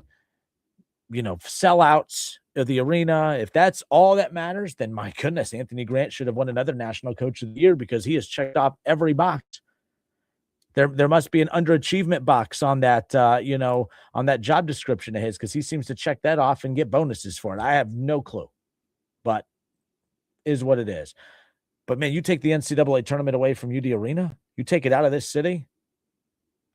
sellouts of the arena. If that's all that matters, then my goodness, Anthony Grant should have won another National Coach of the Year because he has checked off every box. There must be an underachievement box on that, on that job description of his because he seems to check that off and get bonuses for it. I have no clue, but is what it is. But man, you take the NCAA tournament away from UD Arena, you take it out of this city.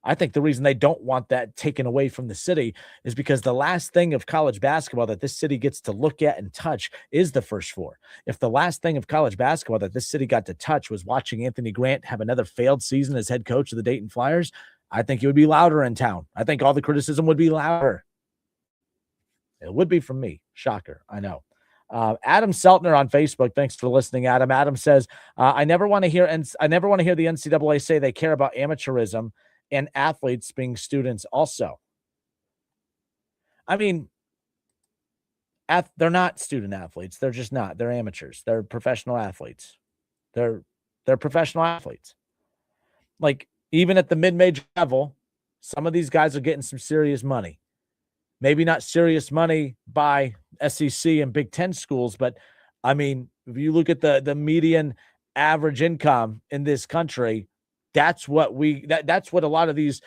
I think the reason they don't want that taken away from the city is because the last thing of college basketball that this city gets to look at and touch is the first four. If the last thing of college basketball that this city got to touch was watching Anthony Grant have another failed season as head coach of the Dayton Flyers, I think it would be louder in town. I think all the criticism would be louder. It would be from me. Shocker. I know. Adam Seltner on Facebook. Thanks for listening, Adam. Adam says, I never want to hear the NCAA say they care about amateurism and athletes being students also. I mean, they're not student athletes. They're just not. They're amateurs. They're professional athletes. They're professional athletes. Like, even at the mid-major level, some of these guys are getting some serious money. Maybe not serious money by SEC and Big Ten schools, but I mean, if you look at the median average income in this country, that's what a lot of these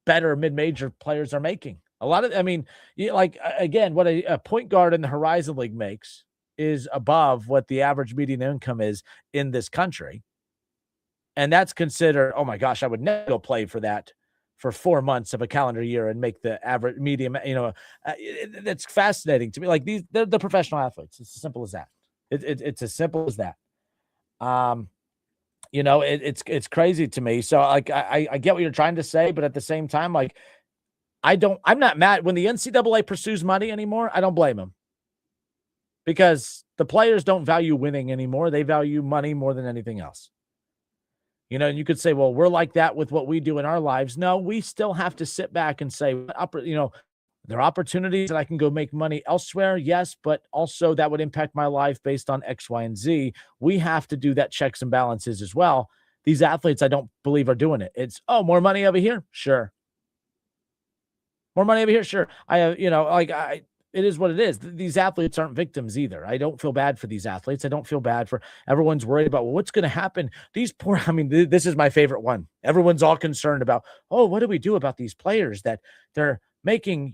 better mid-major players are making. What a point guard in the Horizon League makes is above what the average median income is in this country. And that's considered, oh my gosh, I would never go play for that for 4 months of a calendar year and make the average medium, that's fascinating to me. Like they're professional athletes. It's as simple as that. It's as simple as that. It's crazy to me. So like, I get what you're trying to say, but at the same time, like, I'm not mad when the NCAA pursues money anymore. I don't blame them because the players don't value winning anymore. They value money more than anything else. And you could say, well, we're like that with what we do in our lives. No, we still have to sit back and say, there are opportunities that I can go make money elsewhere. Yes, but also that would impact my life based on X, Y, and Z. We have to do that checks and balances as well. These athletes, I don't believe are doing it. It's, more money over here. Sure. More money over here. Sure. It is what it is. These athletes aren't victims either. I don't feel bad for these athletes. I don't feel bad for everyone's worried about, well, what's going to happen? These poor, this is my favorite one. Everyone's all concerned about, what do we do about these players that they're making,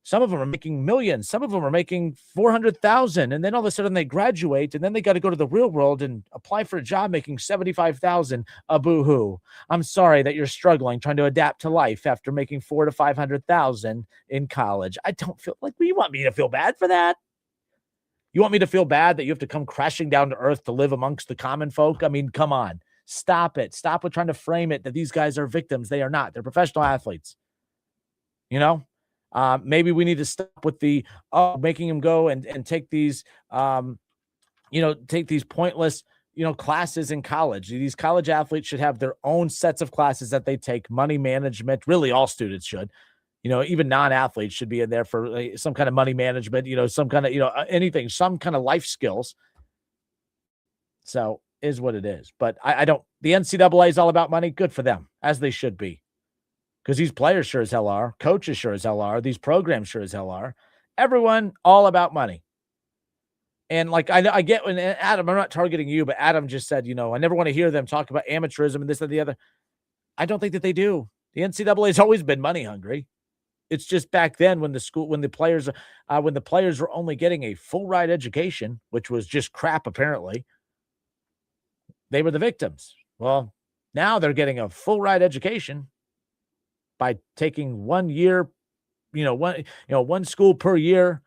some of them are making millions. Some of them are making 400,000. And then all of a sudden they graduate and then they got to go to the real world and apply for a job making 75,000. A boo-hoo. I'm sorry that you're struggling trying to adapt to life after making 400,000 to 500,000 in college. I don't feel like, you want me to feel bad for that? You want me to feel bad that you have to come crashing down to earth to live amongst the common folk? Come on. Stop it. Stop with trying to frame it that these guys are victims. They are not. They're professional athletes. Maybe we need to stop with the making them go and take these take these pointless classes in college. These college athletes should have their own sets of classes that they take. Money management, really all students should. Even non-athletes should be in there for some kind of money management, some kind of anything, some kind of life skills. So is what it is. But I don't, the NCAA is all about money. Good for them, as they should be. Because these players sure as hell are. Coaches sure as hell are. These programs sure as hell are. Everyone all about money. And like, I get when Adam, I'm not targeting you, but Adam just said, I never want to hear them talk about amateurism and this and the other. I don't think that they do. The NCAA has always been money hungry. It's just back then when the players were only getting a full ride education, which was just crap, apparently, they were the victims. Well, now they're getting a full ride education by taking 1 year, one school per year,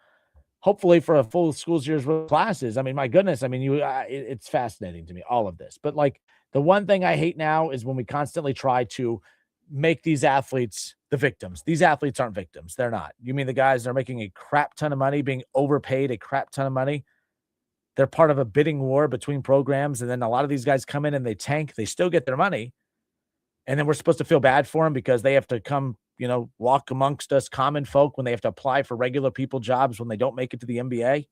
hopefully for a full school's year's worth of classes. My goodness. It's fascinating to me, all of this. But like the one thing I hate now is when we constantly try to make these athletes the victims. These athletes aren't victims. They're not. You mean the guys that are making a crap ton of money, being overpaid a crap ton of money? They're part of a bidding war between programs. And then a lot of these guys come in and they tank. They still get their money. And then we're supposed to feel bad for them because they have to come, walk amongst us common folk when they have to apply for regular people jobs when they don't make it to the NBA.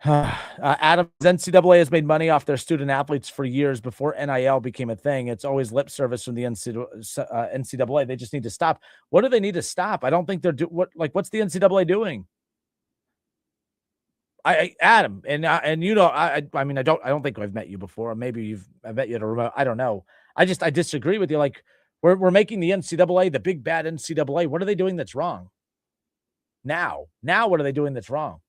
Adam's NCAA has made money off their student athletes for years before NIL became a thing. It's always lip service from the NCAA. They just need to stop. What do they need to stop? I don't think they're what's the NCAA doing? Adam, I don't think I've met you before. Maybe I've met you at a remote. I don't know. I disagree with you. Like we're making the NCAA the big bad NCAA. What are they doing that's wrong? Now, what are they doing that's wrong?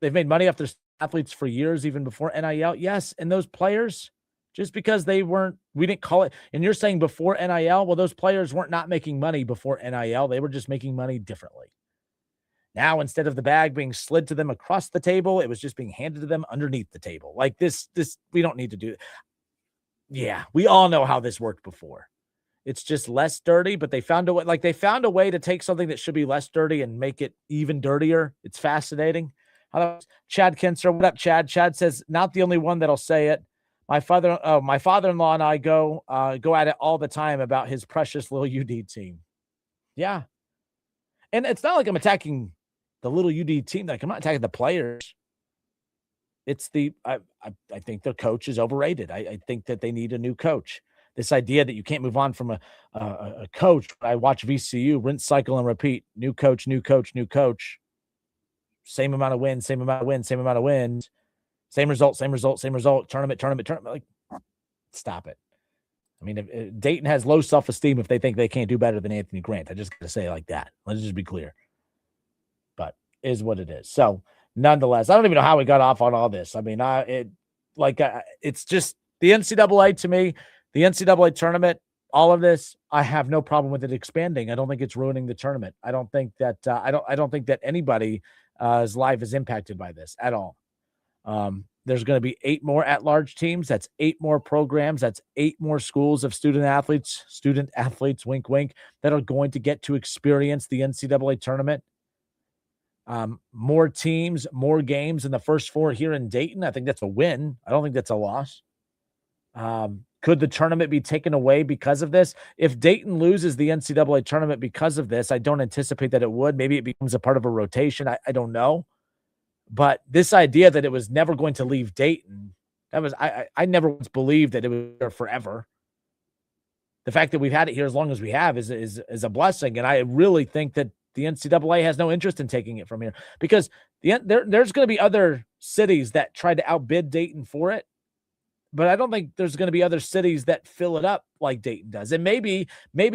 They've made money off their athletes for years, even before NIL. Yes, and those players, just because we didn't call it. And you're saying before NIL, well, those players weren't not making money before NIL. They were just making money differently. Now, instead of the bag being slid to them across the table, it was just being handed to them underneath the table. Like this, we don't need to do. Yeah, we all know how this worked before. It's just less dirty, but they found a way, like they found a way to take something that should be less dirty and make it even dirtier. It's fascinating. Chad Kinser, what up, Chad? Chad says, not the only one that'll say it. My father-in-law and I go at it all the time about his precious little UD team. Yeah. And it's not like I'm attacking the little UD team. Like I'm not attacking the players. It's I think their coach is overrated. I think that they need a new coach. This idea that you can't move on from a coach. I watch VCU, rinse, cycle, and repeat. New coach, new coach, new coach. Same amount of wins, same amount of wins, same amount of wins. Same result, same result, same result. Tournament. Like, stop it. I mean, if Dayton has low self-esteem if they think they can't do better than Anthony Grant. I just got to say it like that. Let's just be clear. But is what it is. So, nonetheless, I don't even know how we got off on all this. I mean, it's just the NCAA to me. The NCAA tournament, all of this, I have no problem with it expanding. I don't think it's ruining the tournament. I don't think that I don't think that anybody's life is impacted by this at all. There's going to be 8 more at-large teams. That's 8 more programs. That's 8 more schools of student athletes, wink, wink, that are going to get to experience the NCAA tournament. More teams, more games in the first 4 here in Dayton. I think that's a win. I don't think that's a loss. Could the tournament be taken away because of this? If Dayton loses the NCAA tournament because of this, I don't anticipate that it would. Maybe it becomes a part of a rotation. I don't know. But this idea that it was never going to leave Dayton, I never once believed that it was there forever. The fact that we've had it here as long as we have is a blessing. And I really think that the NCAA has no interest in taking it from here because there's going to be other cities that try to outbid Dayton for it. But I don't think there's going to be other cities that fill it up like Dayton does. And maybe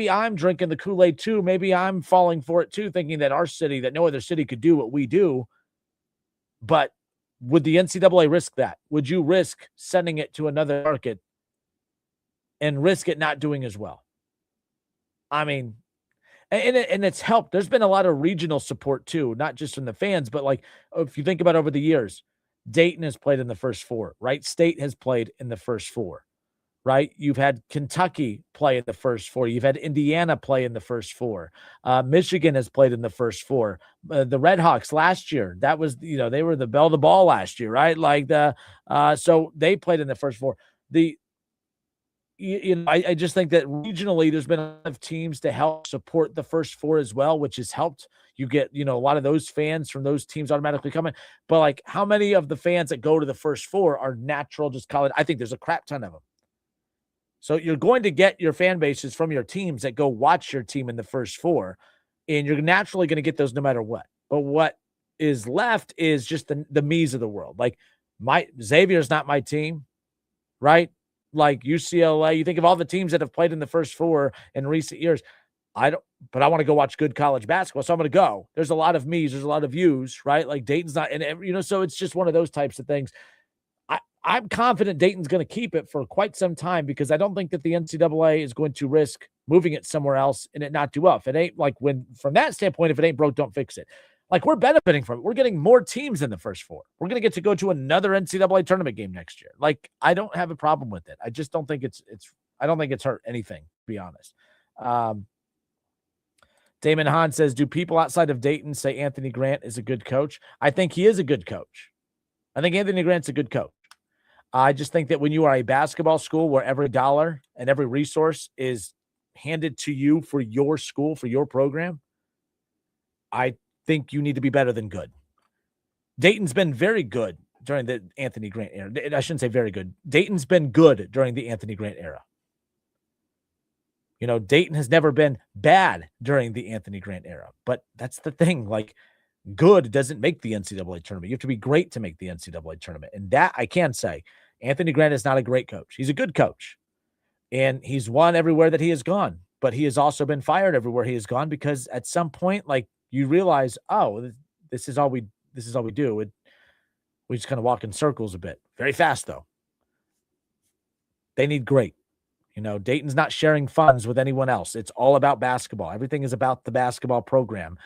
I'm drinking the Kool-Aid too. Maybe I'm falling for it too, thinking that our city, that no other city could do what we do. But would the NCAA risk that? Would you risk sending it to another market and risk it not doing as well? I mean, and it's helped. There's been a lot of regional support too, not just from the fans, but like if you think about over the years, Dayton has played in the first 4, right? State has played in the first 4, right? You've had Kentucky play in the first 4. You've had Indiana play in the first 4. Michigan has played in the first 4. The Red Hawks last year, that was, they were the belle of the ball last year, right? Like so they played in the first 4. I just think that regionally there's been a lot of teams to help support the first 4 as well, which has helped. You get, a lot of those fans from those teams automatically coming. But like how many of the fans that go to the first 4 are natural, just college? I think there's a crap ton of them. So you're going to get your fan bases from your teams that go watch your team in the first 4, and you're naturally going to get those no matter what. But what is left is just the me's of the world. Like Xavier's not my team, right? Like UCLA, you think of all the teams that have played in the first 4 in recent years. But I want to go watch good college basketball, so I'm going to go. There's a lot of me's, there's a lot of yous, right? Like Dayton's not, and so it's just one of those types of things. I'm confident Dayton's going to keep it for quite some time because I don't think that the NCAA is going to risk moving it somewhere else and it not do well. If it ain't from that standpoint, if it ain't broke, don't fix it. Like we're benefiting from it. We're getting more teams in the first 4. We're going to get to go to another NCAA tournament game next year. Like I don't have a problem with it. I just don't think I don't think it's hurt anything, to be honest. Damon Hahn says, do people outside of Dayton say Anthony Grant is a good coach? I think he is a good coach. I think Anthony Grant's a good coach. I just think that when you are a basketball school where every dollar and every resource is handed to you for your school, for your program, I think you need to be better than good. Dayton's been very good during the Anthony Grant era. I shouldn't say very good. Dayton's been good during the Anthony Grant era. Dayton has never been bad during the Anthony Grant era. But that's the thing. Like, good doesn't make the NCAA tournament. You have to be great to make the NCAA tournament. And that I can say, Anthony Grant is not a great coach. He's a good coach. And he's won everywhere that he has gone. But he has also been fired everywhere he has gone because at some point, like, you realize, oh, this is all we do. We just kind of walk in circles a bit. Very fast, though. They need great. Dayton's not sharing funds with anyone else. It's all about basketball. Everything is about the basketball program.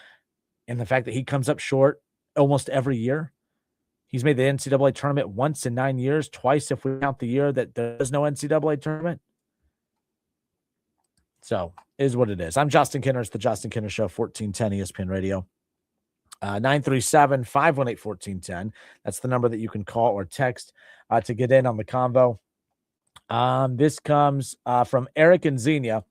And the fact that he comes up short almost every year. He's made the NCAA tournament once in 9 years, twice if we count the year that there is no NCAA tournament. So is what it is. I'm Justin Kinner. It's the Justin Kinner Show, 1410 ESPN Radio. 937-518-1410. That's the number that you can call or text to get in on the convo. This comes from Eric and Xenia.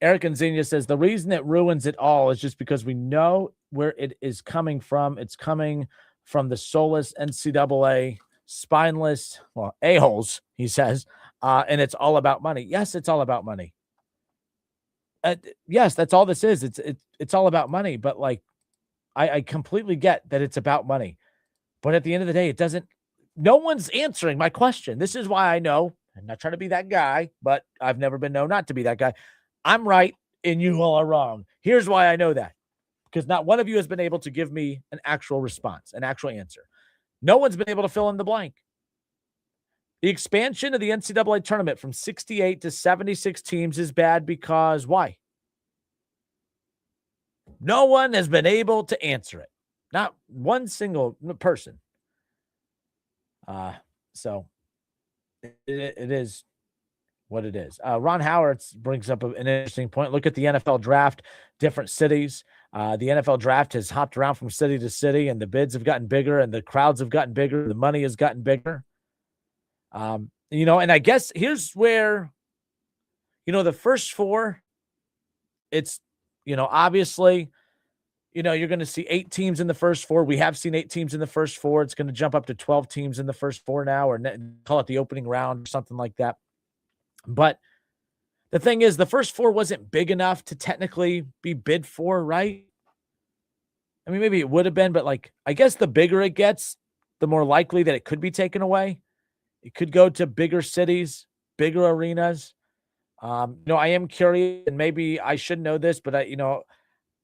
Eric and Xenia says, the reason it ruins it all is just because we know where it is coming from. It's coming from the soulless NCAA, spineless, well, a-holes, he says, and it's all about money. Yes, it's all about money. Yes, that's all this is. It's all about money, but like, I completely get that it's about money, but at the end of the day, no one's answering my question. This is why I know, I'm not trying to be that guy, but I've never been known not to be that guy. I'm right and you all are wrong. Here's why I know that, because not one of you has been able to give me an actual response, an actual answer. No one's been able to fill in the blank. The expansion of the NCAA tournament from 68 to 76 teams is bad because why? No one has been able to answer it. Not one single person. So it is what it is. Ron Howard brings up an interesting point. Look at the NFL draft, different cities. The NFL draft has hopped around from city to city, and the bids have gotten bigger, and the crowds have gotten bigger. The money has gotten bigger. And I guess here's where, the first four, it's, obviously, you're going to see 8 teams in the first four. We have seen 8 teams in the first four. It's going to jump up to 12 teams in the first four now, or call it the opening round or something like that. But the thing is, the first four wasn't big enough to technically be bid for, right? I mean, maybe it would have been, but I guess the bigger it gets, the more likely that it could be taken away. It could go to bigger cities, bigger arenas. I am curious, and maybe I should know this, but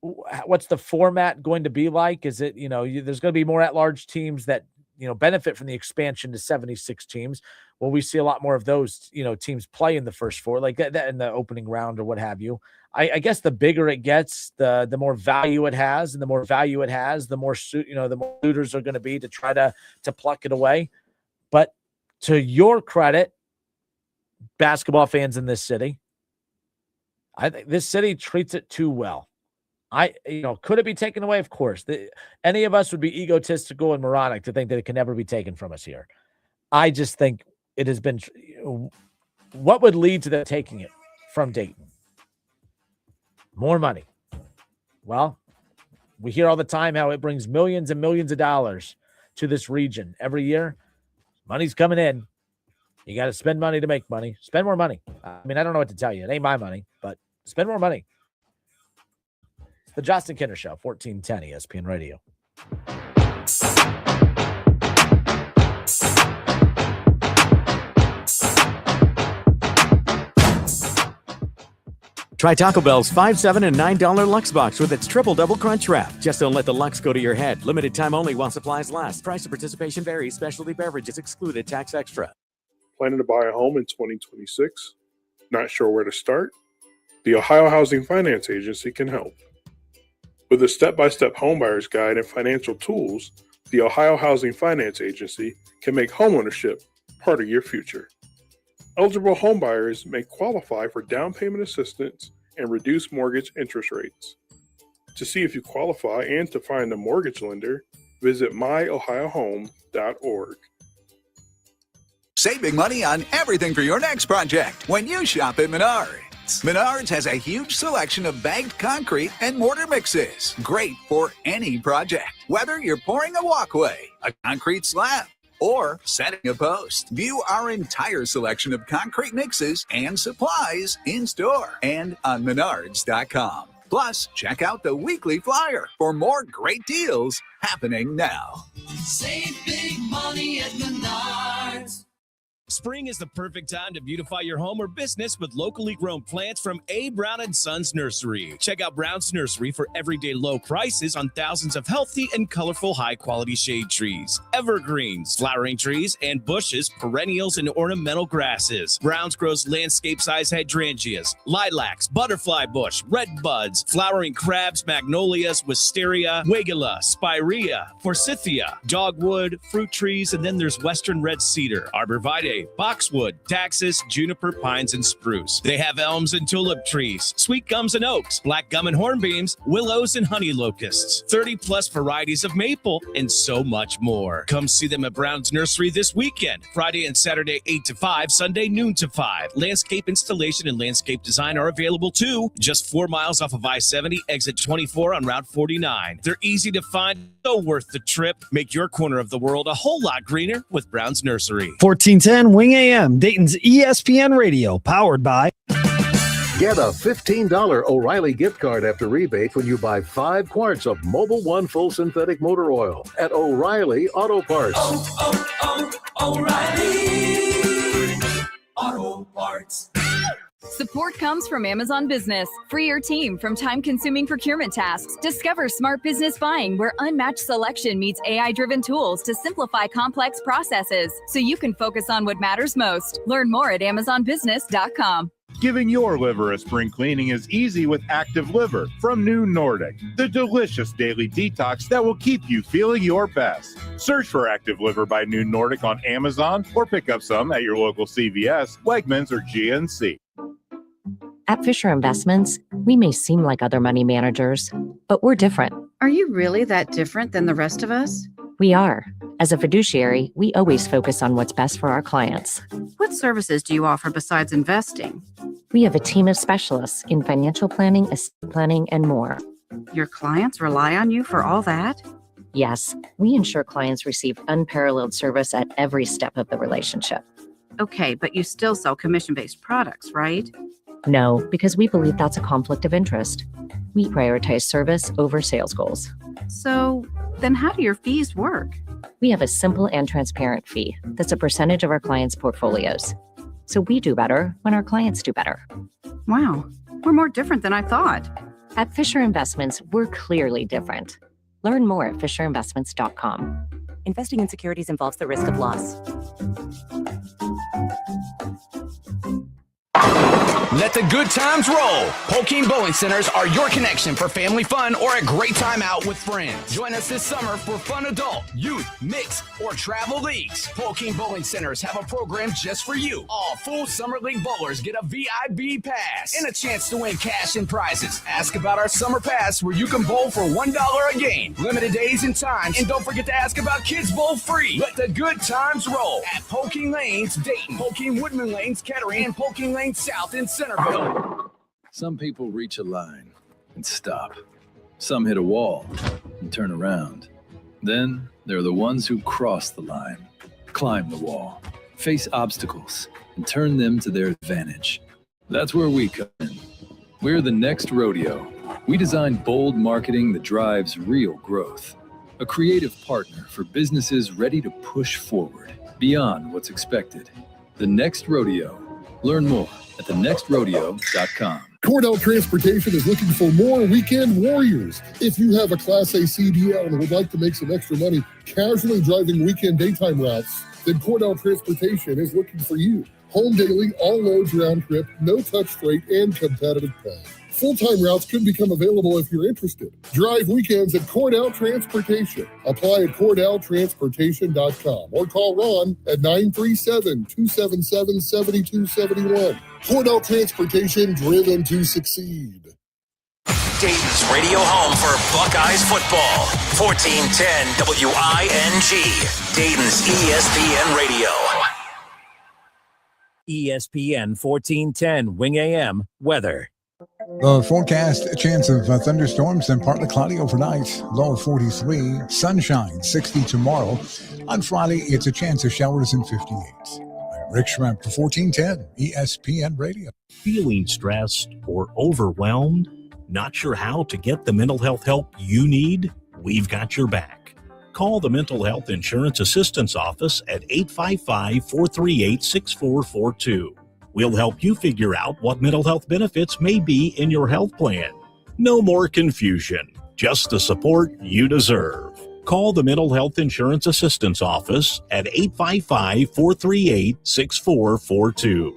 what's the format going to be like? Is it, there's going to be more at-large teams that, benefit from the expansion to 76 teams. Will we see a lot more of those, teams play in the first four, like that in the opening round or what have you? I guess the bigger it gets, the more value it has, and the more value it has, the more suitors are going to be to try to pluck it away. But to your credit, basketball fans in this city, I think this city treats it too well. Could it be taken away? Of course. Any of us would be egotistical and moronic to think that it can never be taken from us here. I just think it has been. What would lead to them taking it from Dayton? More money. Well, we hear all the time how it brings millions and millions of dollars to this region every year. Money's coming in. You got to spend money to make money. Spend more money. I mean, I don't know what to tell you. It ain't my money, but spend more money. It's the Justin Kinner Show, 1410 ESPN Radio.
Try Taco Bell's $5, $7, and $9 Lux Box with its triple double crunch wrap. Just don't let the Lux go to your head. Limited time only while supplies last. Price and participation varies. Specialty beverages excluded. Tax extra.
Planning to buy a home in 2026? Not sure where to start? The Ohio Housing Finance Agency can help. With a step-by-step homebuyer's guide and financial tools, the Ohio Housing Finance Agency can make homeownership part of your future. Eligible homebuyers may qualify for down payment assistance and reduced mortgage interest rates. To see if you qualify and to find a mortgage lender, visit myohiohome.org.
Save big money on everything for your next project when you shop at Menards. Menards has a huge selection of bagged concrete and mortar mixes. Great for any project, whether you're pouring a walkway, a concrete slab, or setting a post. View our entire selection of concrete mixes and supplies in store and on Menards.com. Plus, check out the weekly flyer for more great deals happening now.
Save big money at Menards.
Spring is the perfect time to beautify your home or business with locally grown plants from A. Brown & Sons Nursery. Check out Brown's Nursery for everyday low prices on thousands of healthy and colorful high-quality shade trees, evergreens, flowering trees, and bushes, perennials, and ornamental grasses. Brown's grows landscape-sized hydrangeas, lilacs, butterfly bush, red buds, flowering crabs, magnolias, wisteria, wigula, spirea, forsythia, dogwood, fruit trees, and then there's western red cedar, arborvitae, say boxwood, taxus, juniper, pines, and spruce. They have elms and tulip trees, sweet gums and oaks, black gum and hornbeams, willows and honey locusts, 30-plus varieties of maple, and so much more. Come see them at Brown's Nursery this weekend, Friday and Saturday 8 to 5, Sunday noon to 5. Landscape installation and landscape design are available too. Just 4 miles off of I-70, exit 24 on Route 49. They're easy to find, so worth the trip. Make your corner of the world a whole lot greener with Brown's Nursery.
1410 Wing AM, Dayton's ESPN Radio, powered by.
Get a $15 O'Reilly gift card after rebate when you buy 5 quarts of Mobil 1 full synthetic motor oil at O'Reilly Auto Parts.
O'Reilly Auto Parts.
Support comes from Amazon Business. Free your team from time-consuming procurement tasks. Discover smart business buying where unmatched selection meets AI-driven tools to simplify complex processes so you can focus on what matters most. Learn more at amazonbusiness.com.
Giving your liver a spring cleaning is easy with Active Liver from New Nordic, the delicious daily detox that will keep you feeling your best. Search for Active Liver by New Nordic on Amazon or pick up some at your local CVS, Wegmans, or GNC.
At Fisher Investments, we may seem like other money managers, but we're different.
Are you really that different than the rest of us?
We are. As a fiduciary, we always focus on what's best for our clients.
What services do you offer besides investing?
We have a team of specialists in financial planning, estate planning, and more.
Your clients rely on you for all that?
Yes, we ensure clients receive unparalleled service at every step of the relationship.
Okay, but you still sell commission-based products, right?
No, because we believe that's a conflict of interest. We prioritize service over sales goals.
So then how do your fees work?
We have a simple and transparent fee that's a percentage of our clients' portfolios. So we do better when our clients do better.
Wow, we're more different than I thought.
At Fisher Investments, we're clearly different. Learn more at fisherinvestments.com. Investing in securities involves the risk of loss.
Let the good times roll. Polking Bowling Centers are your connection for family fun or a great time out with friends. Join us this summer for fun adult, youth, mix, or travel leagues. Polking Bowling Centers have a program just for you. All full Summer League bowlers get a VIB pass and a chance to win cash and prizes. Ask about our Summer Pass where you can bowl for $1 a game. Limited days and times. And don't forget to ask about Kids Bowl free. Let the good times roll at Polking Lanes, Dayton, Polking Woodman Lanes, Kettering, and Polking Lanes South in Centerville.
Some people reach a line and stop. Some hit a wall and turn around. Then there are the ones who cross the line, climb the wall, face obstacles, and turn them to their advantage. That's where we come in. We're the next rodeo. We design bold marketing that drives real growth. A creative partner for businesses ready to push forward beyond what's expected. The Next Rodeo. Learn more at thenextrodeo.com.
Cordell Transportation is looking for more weekend warriors. If you have a Class A CDL and would like to make some extra money casually driving weekend daytime routes, then Cordell Transportation is looking for you. Home daily, all loads round trip, no touch freight, and competitive pay. Full-time routes could become available if you're interested. Drive weekends at Cordell Transportation. Apply at CordellTransportation.com or call Ron at 937-277-7271. Cordell Transportation, driven to succeed.
Dayton's radio home for Buckeyes football. 1410 WING. Dayton's ESPN Radio.
ESPN 1410 Wing AM weather.
The forecast, a chance of thunderstorms and partly cloudy overnight, low of 43, sunshine 60 tomorrow. On Friday, it's a chance of showers in 58. I'm Rick Schramp for 1410 ESPN Radio.
Feeling stressed or overwhelmed? Not sure how to get the mental health help you need? We've got your back. Call the Mental Health Insurance Assistance Office at 855-438-6442. We'll help you figure out what mental health benefits may be in your health plan. No more confusion, just the support you deserve. Call the Mental Health Insurance Assistance Office at 855-438-6442.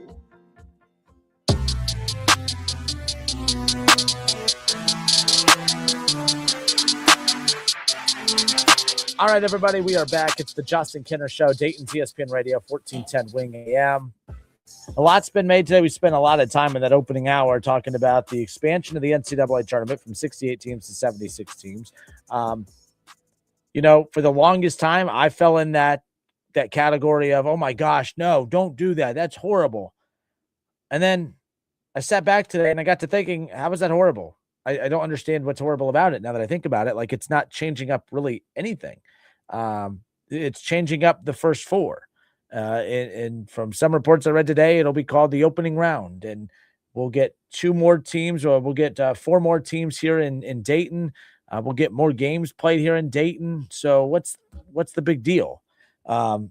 All right, everybody, we are back. It's the Justin Kinner Show, Dayton's ESPN Radio, 1410 Wing AM. A lot's been made today. We spent a lot of time in that opening hour talking about the expansion of the NCAA tournament from 68 teams to 76 teams. For the longest time, I fell in that category of, oh my gosh, no, don't do that. That's horrible. And then I sat back today and I got to thinking, how was that horrible? I don't understand what's horrible about it now that I think about it. Like, it's not changing up really anything. It's changing up the first four. And from some reports I read today, it'll be called the opening round. And we'll get 2 more teams, or we'll get 4 more teams here in Dayton. We'll get more games played here in Dayton. So what's the big deal? I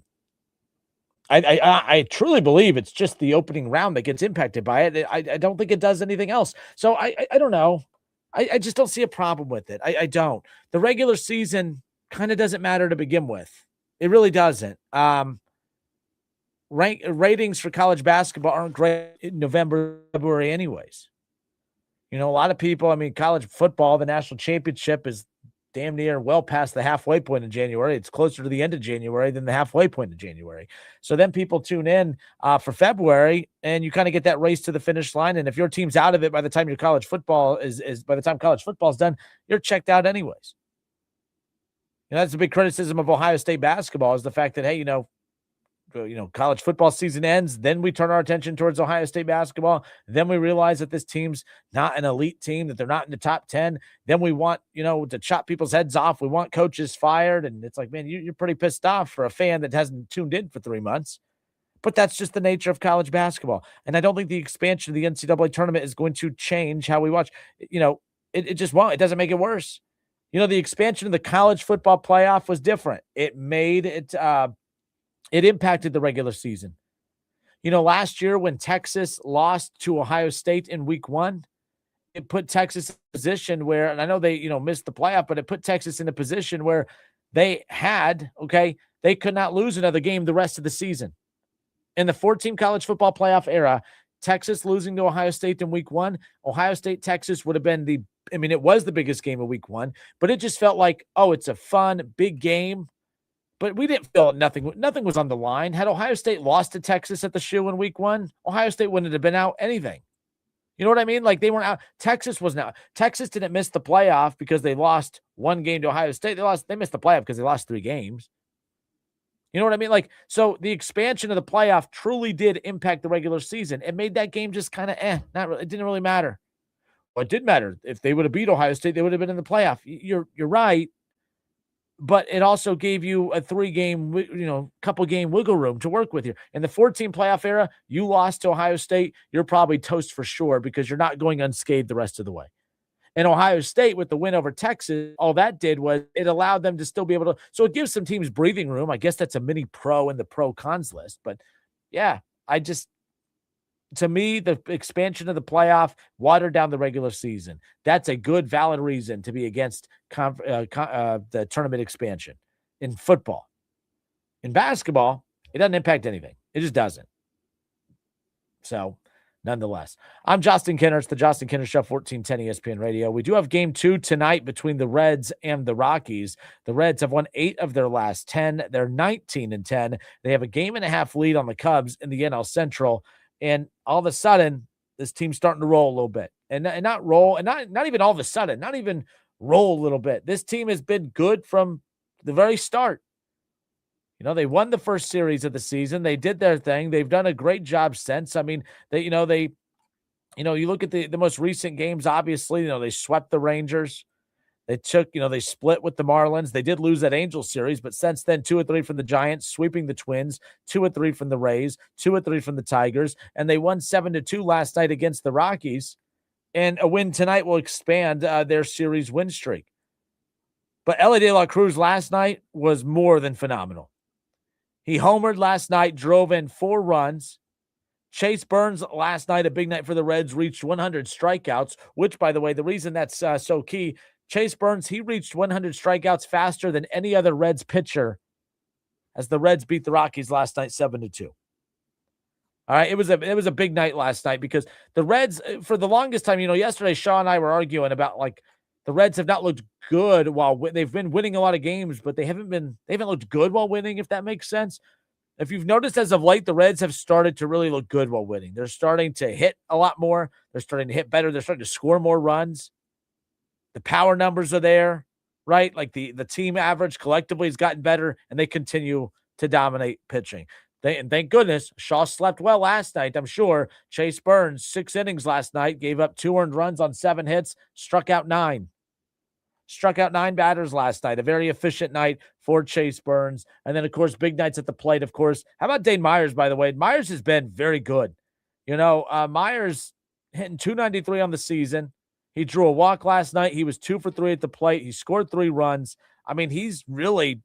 truly believe it's just the opening round that gets impacted by it. I don't think it does anything else. So I don't know. I just don't see a problem with it. I don't. The regular season kind of doesn't matter to begin with. It really doesn't. Ratings for college basketball aren't great in November, February anyways. A lot of people, college football, the national championship is damn near well past the halfway point in January. It's closer to the end of January than the halfway point of January. So then people tune in for February, and you kind of get that race to the finish line. And if your team's out of it by the time your college football is by the time college football is done, you're checked out anyways. That's a big criticism of Ohio State basketball, is the fact that, hey, college football season ends, then we turn our attention towards Ohio State basketball. Then we realize that this team's not an elite team, that they're not in the top 10. Then we want, to chop people's heads off. We want coaches fired. And it's like, man, you're pretty pissed off for a fan that hasn't tuned in for 3 months. But that's just the nature of college basketball. And I don't think the expansion of the NCAA tournament is going to change how we watch. It just won't. It doesn't make it worse. The expansion of the college football playoff was different. It made it it impacted the regular season. Last year when Texas lost to Ohio State in week 1, it put Texas in a position where, and I know they, missed the playoff, but it put Texas in a position where they could not lose another game the rest of the season. In the 4-team college football playoff era, Texas losing to Ohio State in week 1, Ohio State, Texas would have been it was the biggest game of week 1, but it just felt like, oh, it's a fun, big game. But we didn't feel nothing was on the line. Had Ohio State lost to Texas at the shoe in week 1, Ohio State wouldn't have been out anything. You know what I mean? Like, they weren't out. Texas was not. Texas didn't miss the playoff because they lost 1 game to Ohio State. They missed the playoff because they lost 3 games. You know what I mean? Like, so the expansion of the playoff truly did impact the regular season. It made that game just kind of not really. It didn't really matter. Well, it did matter. If they would have beat Ohio State, they would have been in the playoff. You're right. But it also gave you a 3-game, couple game wiggle room to work with here. In the 14 playoff era, you lost to Ohio State, you're probably toast for sure because you're not going unscathed the rest of the way. And Ohio State, with the win over Texas, all that did was it allowed them to still be able to. So it gives some teams breathing room. I guess that's a mini pro in the pro cons list. But yeah, to me, the expansion of the playoff watered down the regular season. That's a good, valid reason to be against the tournament expansion in football. In basketball, it doesn't impact anything. It just doesn't. So, nonetheless, I'm Justin Kinner. It's the Justin Kinner Show, 1410 ESPN Radio. We do have game 2 tonight between the Reds and the Rockies. The Reds have won 8 of their last 10. They're 19-10. They have a 1.5 lead on the Cubs in the NL Central. And all of a sudden, this team's starting to roll a little bit. And not roll, and not even all of a sudden, not even roll a little bit. This team has been good from the very start. They won the first series of the season. They did their thing. They've done a great job since. You look at the most recent games, obviously, they swept the Rangers. They split with the Marlins. They did lose that Angels series, but since then, 2 of 3 from the Giants, sweeping the Twins, 2 of 3 from the Rays, 2 of 3 from the Tigers, and they won 7-2 last night against the Rockies. And a win tonight will expand their series win streak. But Elly De La Cruz last night was more than phenomenal. He homered last night, drove in 4 runs. Chase Burns last night, a big night for the Reds, reached 100 strikeouts, which, by the way, the reason that's so key, Chase Burns, he reached 100 strikeouts faster than any other Reds pitcher as the Reds beat the Rockies last night 7-2. All right, it was a big night last night because the Reds, for the longest time, yesterday Shaw and I were arguing about like the Reds have not looked good they've been winning a lot of games, but they haven't looked good while winning, if that makes sense. If you've noticed as of late, the Reds have started to really look good while winning. They're starting to hit a lot more. They're starting to hit better. They're starting to score more runs. The power numbers are there, right? Like the team average collectively has gotten better, and they continue to dominate pitching. And thank goodness, Shaw slept well last night, I'm sure. Chase Burns, 6 innings last night, gave up 2 earned runs on 7 hits, struck out 9. Struck out 9 batters last night. A very efficient night for Chase Burns. And then, of course, big nights at the plate, of course. How about Dane Myers, by the way? Myers has been very good. Myers hitting .293 on the season. He drew a walk last night. He was 2 for 3 at the plate. He scored 3 runs. I mean, he's really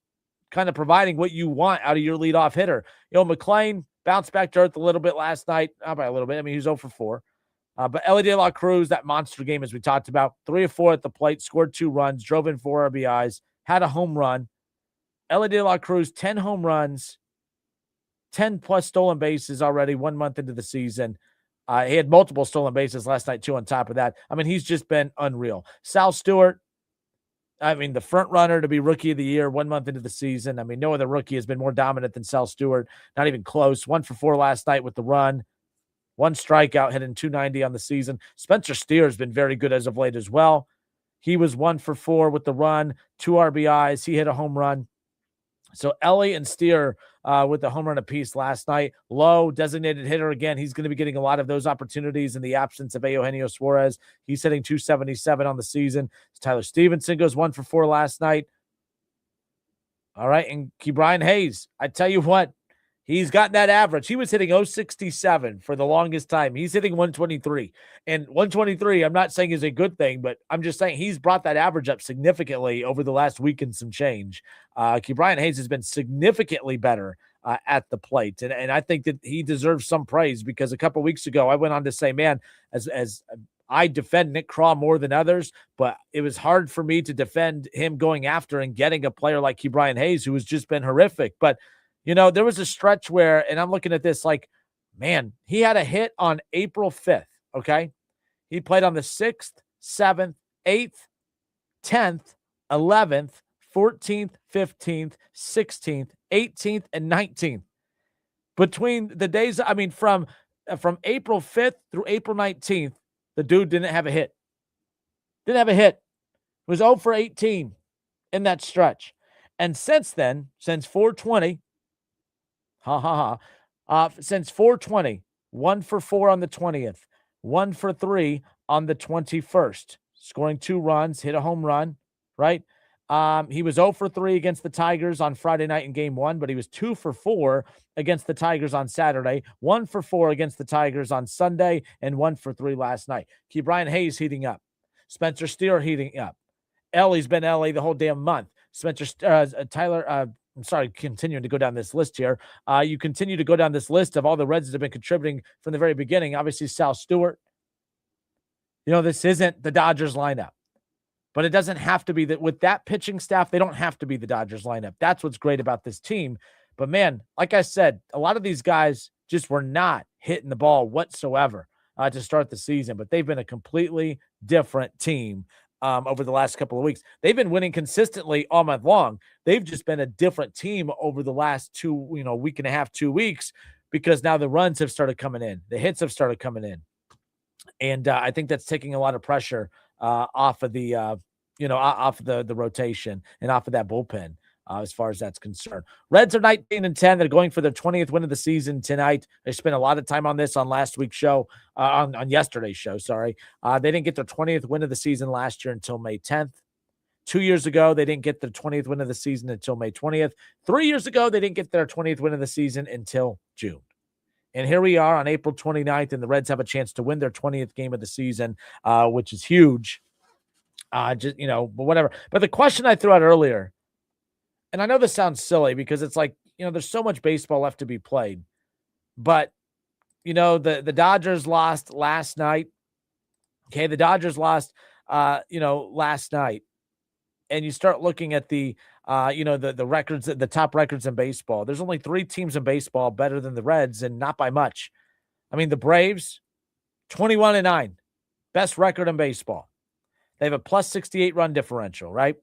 kind of providing what you want out of your leadoff hitter. McLean bounced back to earth a little bit last night. Not by a little bit. I mean, he was 0 for 4. But Elly De La Cruz, that monster game, as we talked about, 3 of 4 at the plate, scored 2 runs, drove in 4 RBIs, had a home run. Elly De La Cruz, 10 home runs, 10-plus stolen bases already 1 month into the season. He had multiple stolen bases last night, too, on top of that. I mean, he's just been unreal. Sal Stewart, the front runner to be Rookie of the Year 1 month into the season. I mean, no other rookie has been more dominant than Sal Stewart. Not even close. 1 for 4 last night with the run. 1 strikeout, hitting .290 on the season. Spencer Steer has been very good as of late as well. He was 1 for 4 with the run, 2 RBIs. He hit a home run. So Elly and Steer with the home run apiece last night. Lowe, designated hitter again. He's going to be getting a lot of those opportunities in the absence of Eugenio Suarez. He's hitting .277 on the season. Tyler Stevenson goes 1 for 4 last night. All right, and Ke'Bryan Hayes, I tell you what, he's got that average. He was hitting .067 for the longest time. He's hitting 123. And 123, I'm not saying is a good thing, but I'm just saying he's brought that average up significantly over the last week and some change. Ke'Bryan Hayes has been significantly better at the plate. And I think that he deserves some praise because a couple weeks ago, I went on to say, man, as I defend Nick Craw more than others, but it was hard for me to defend him going after and getting a player like Ke'Bryan Hayes, who has just been horrific. But there was a stretch where, and I'm looking at this like, man, he had a hit on April 5th, okay? He played on the 6th, 7th, 8th, 10th, 11th, 14th, 15th, 16th, 18th, and 19th. Between the days, from April 5th through April 19th, the dude didn't have a hit. Didn't have a hit. It was 0 for 18 in that stretch. And since then, since 420, since 420, 1 for 4 on the 20th, 1 for 3 on the 21st, scoring 2 runs, hit a home run, right? He was 0 for 3 against the Tigers on Friday night in Game 1, but he was 2 for 4 against the Tigers on Saturday, 1 for 4 against the Tigers on Sunday, and 1 for 3 last night. Ke'Bryan Hayes heating up. Spencer Steer heating up. Ellie's been Ellie the whole damn month. Continuing to go down this list here. You continue to go down this list of all the Reds that have been contributing from the very beginning. Obviously, Sal Stewart. This isn't the Dodgers lineup. But it doesn't have to be that with that pitching staff. They don't have to be the Dodgers lineup. That's what's great about this team. But man, like I said, a lot of these guys just were not hitting the ball whatsoever to start the season. But they've been a completely different team over the last couple of weeks. They've been winning consistently all month long. They've just been a different team over the last week and a half, 2 weeks, because now the runs have started coming in. The hits have started coming in. And I think that's taking a lot of pressure off of the rotation and off of that bullpen as far as that's concerned. Reds are 19-10. They're going for their 20th win of the season tonight. They spent a lot of time on this on last week's show, on yesterday's show, sorry. They didn't get their 20th win of the season last year until May 10th. 2 years ago, they didn't get their 20th win of the season until May 20th. 3 years ago, they didn't get their 20th win of the season until June. And here we are on April 29th, and the Reds have a chance to win their 20th game of the season, which is huge. But whatever. But the question I threw out earlier, and I know this sounds silly because it's like, there's so much baseball left to be played. But, the Dodgers lost last night. Okay, the Dodgers lost, last night. And you start looking at the records, the top records in baseball. There's only 3 teams in baseball better than the Reds, and not by much. The Braves, 21-9, best record in baseball. They have a plus 68 run differential, right?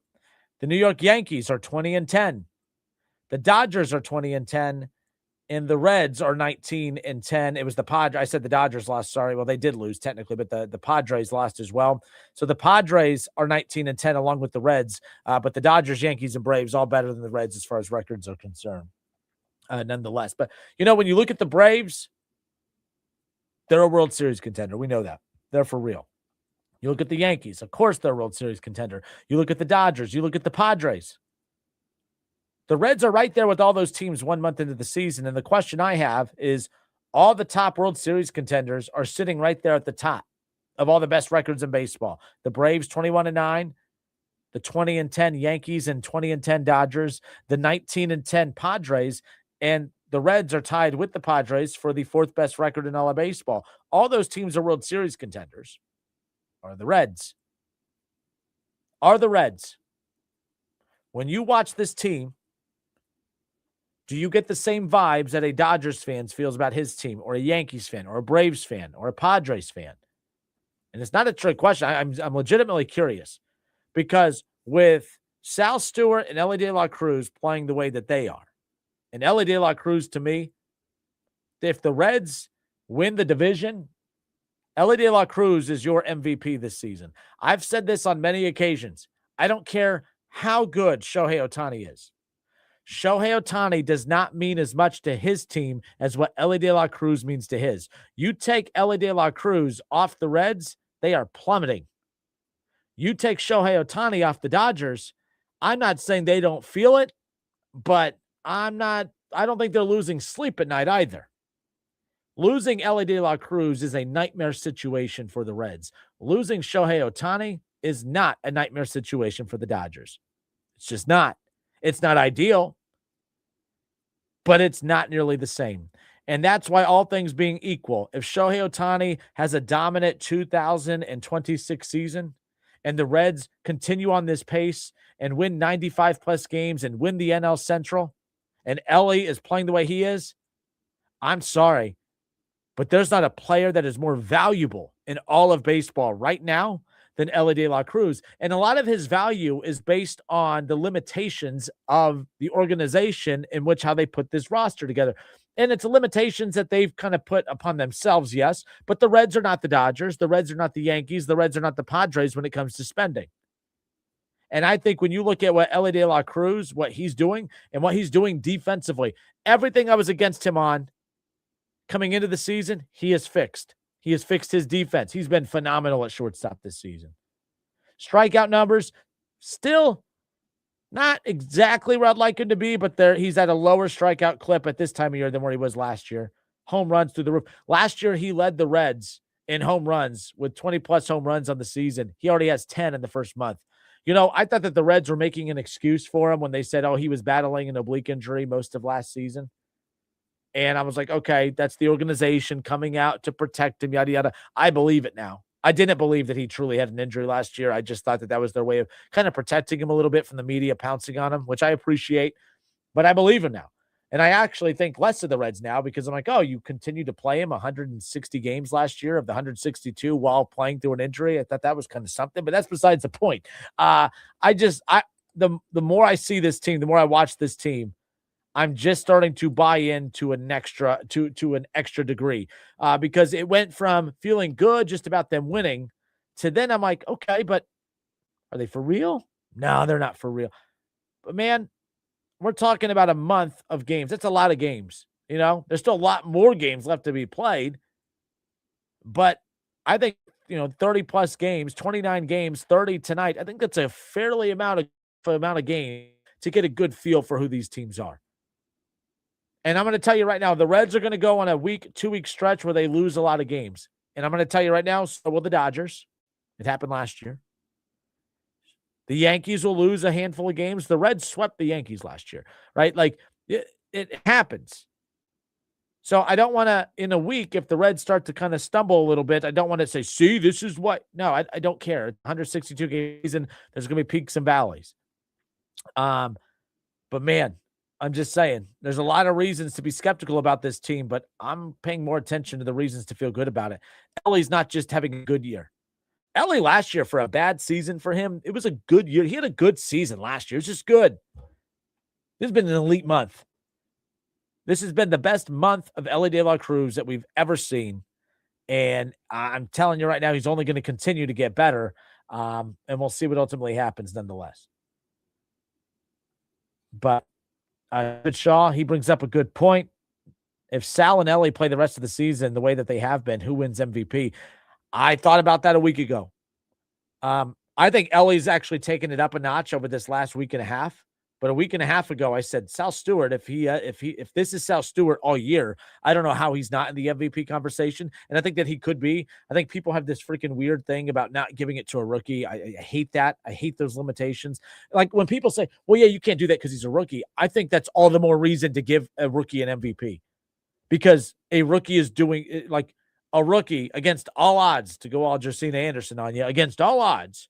The New York Yankees are 20-10. The Dodgers are 20-10. And the Reds are 19-10. It was the Padres. I said the Dodgers lost. Sorry. Well, they did lose technically, but the Padres lost as well. So the Padres are 19-10 along with the Reds. But the Dodgers, Yankees, and Braves all better than the Reds as far as records are concerned. Nonetheless. But, when you look at the Braves, they're a World Series contender. We know that. They're for real. You look at the Yankees. Of course, they're a World Series contender. You look at the Dodgers. You look at the Padres. The Reds are right there with all those teams 1 month into the season. And the question I have is all the top World Series contenders are sitting right there at the top of all the best records in baseball. The Braves 21-9, the 20-10 Yankees and 20-10 Dodgers, the 19-10 Padres, and the Reds are tied with the Padres for the fourth best record in all of baseball. All those teams are World Series contenders. Are the Reds. When you watch this team, do you get the same vibes that a Dodgers fan feels about his team, or a Yankees fan, or a Braves fan, or a Padres fan? And it's not a trick question. I'm legitimately curious, because with Sal Stewart and Ellie De La Cruz playing the way that they are, and Ellie De La Cruz, to me, if the Reds win the division, Ellie De La Cruz is your MVP this season. I've said this on many occasions. I don't care how good Shohei Ohtani is. Shohei Ohtani does not mean as much to his team as what Ellie De La Cruz means to his. You take Ellie De La Cruz off the Reds, they are plummeting. You take Shohei Ohtani off the Dodgers, I'm not saying they don't feel it, but I don't think they're losing sleep at night either. Losing Ellie De La Cruz is a nightmare situation for the Reds. Losing Shohei Ohtani is not a nightmare situation for the Dodgers. It's just not. It's not ideal, but it's not nearly the same. And that's why, all things being equal, if Shohei Ohtani has a dominant 2026 season and the Reds continue on this pace and win 95-plus games and win the NL Central, and Ellie is playing the way he is, I'm sorry, but there's not a player that is more valuable in all of baseball right now than Ellie De La Cruz. And a lot of his value is based on the limitations of the organization in which how they put this roster together. And it's limitations that they've kind of put upon themselves, yes, but the Reds are not the Dodgers. The Reds are not the Yankees. The Reds are not the Padres when it comes to spending. And I think when you look at what Ellie De La Cruz, what he's doing and what he's doing defensively, everything I was against him on coming into the season, he has fixed. He has fixed his defense. He's been phenomenal at shortstop this season. Strikeout numbers, still not exactly where I'd like him to be, but he's at a lower strikeout clip at this time of year than where he was last year. Home runs through the roof. Last year, he led the Reds in home runs with 20-plus home runs on the season. He already has 10 in the first month. I thought that the Reds were making an excuse for him when they said, he was battling an oblique injury most of last season. And I was like, okay, that's the organization coming out to protect him, yada, yada. I believe it now. I didn't believe that he truly had an injury last year. I just thought that was their way of kind of protecting him a little bit from the media pouncing on him, which I appreciate. But I believe him now. And I actually think less of the Reds now, because I'm like, you continue to play him 160 games last year of the 162 while playing through an injury. I thought that was kind of something, but that's besides the point. The more I see this team, the more I watch this team, I'm just starting to buy into an extra degree, because it went from feeling good just about them winning to then I'm like, okay, but are they for real? No, they're not for real. But man, we're talking about a month of games. That's a lot of games. There's still a lot more games left to be played, but I think 30-plus games, 29 games, 30 tonight. I think that's a fairly amount of games to get a good feel for who these teams are. And I'm going to tell you right now, the Reds are going to go on a 2-week stretch where they lose a lot of games. And I'm going to tell you right now, so will the Dodgers. It happened last year. The Yankees will lose a handful of games. The Reds swept the Yankees last year, right? Like, it happens. So I don't want to, in a week, if the Reds start to kind of stumble a little bit, I don't want to say, see, this is what. No, I don't care. 162 games, and there's going to be peaks and valleys. But man, I'm just saying, there's a lot of reasons to be skeptical about this team, but I'm paying more attention to the reasons to feel good about it. Ellie's not just having a good year. Ellie last year, for a bad season for him, it was a good year. He had a good season last year. It's just good. This has been an elite month. This has been the best month of Ellie De La Cruz that we've ever seen. And I'm telling you right now, he's only going to continue to get better. And we'll see what ultimately happens nonetheless. But Shaw, he brings up a good point. If Sal and Ellie play the rest of the season the way that they have been, who wins MVP? I thought about that a week ago. I think Ellie's actually taken it up a notch over this last week and a half. But a week and a half ago, I said Sal Stewart. If this is Sal Stewart all year, I don't know how he's not in the MVP conversation. And I think that he could be. I think people have this freaking weird thing about not giving it to a rookie. I hate that. I hate those limitations. Like when people say, "Well, yeah, you can't do that because he's a rookie." I think that's all the more reason to give a rookie an MVP, because a rookie is doing like a rookie against all odds, to go all Josina Anderson on you, against all odds.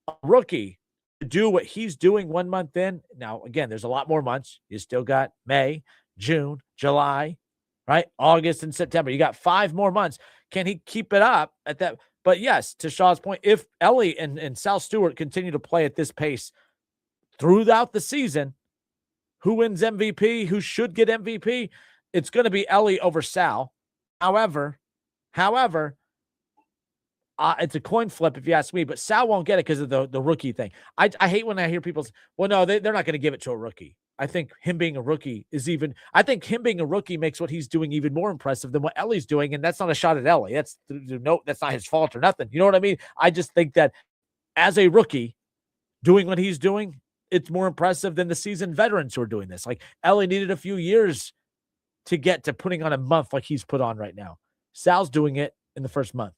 A rookie to do what he's doing 1 month in. Now, again, there's a lot more months. You still got May, June, July, right? August and September. You got 5 more months. Can he keep it up at that? But yes, to Shaw's point, if Ellie and Sal Stewart continue to play at this pace throughout the season, who wins MVP? Who should get MVP? It's going to be Ellie over Sal. However, it's a coin flip if you ask me, but Sal won't get it because of the rookie thing. I hate when I hear people say, well, no, they're not going to give it to a rookie. I think him being a rookie makes what he's doing even more impressive than what Ellie's doing. And that's not a shot at Ellie. That's not his fault or nothing. You know what I mean? I just think that as a rookie doing what he's doing, it's more impressive than the seasoned veterans who are doing this. Like Ellie needed a few years to get to putting on a month like he's put on right now. Sal's doing it in the first month.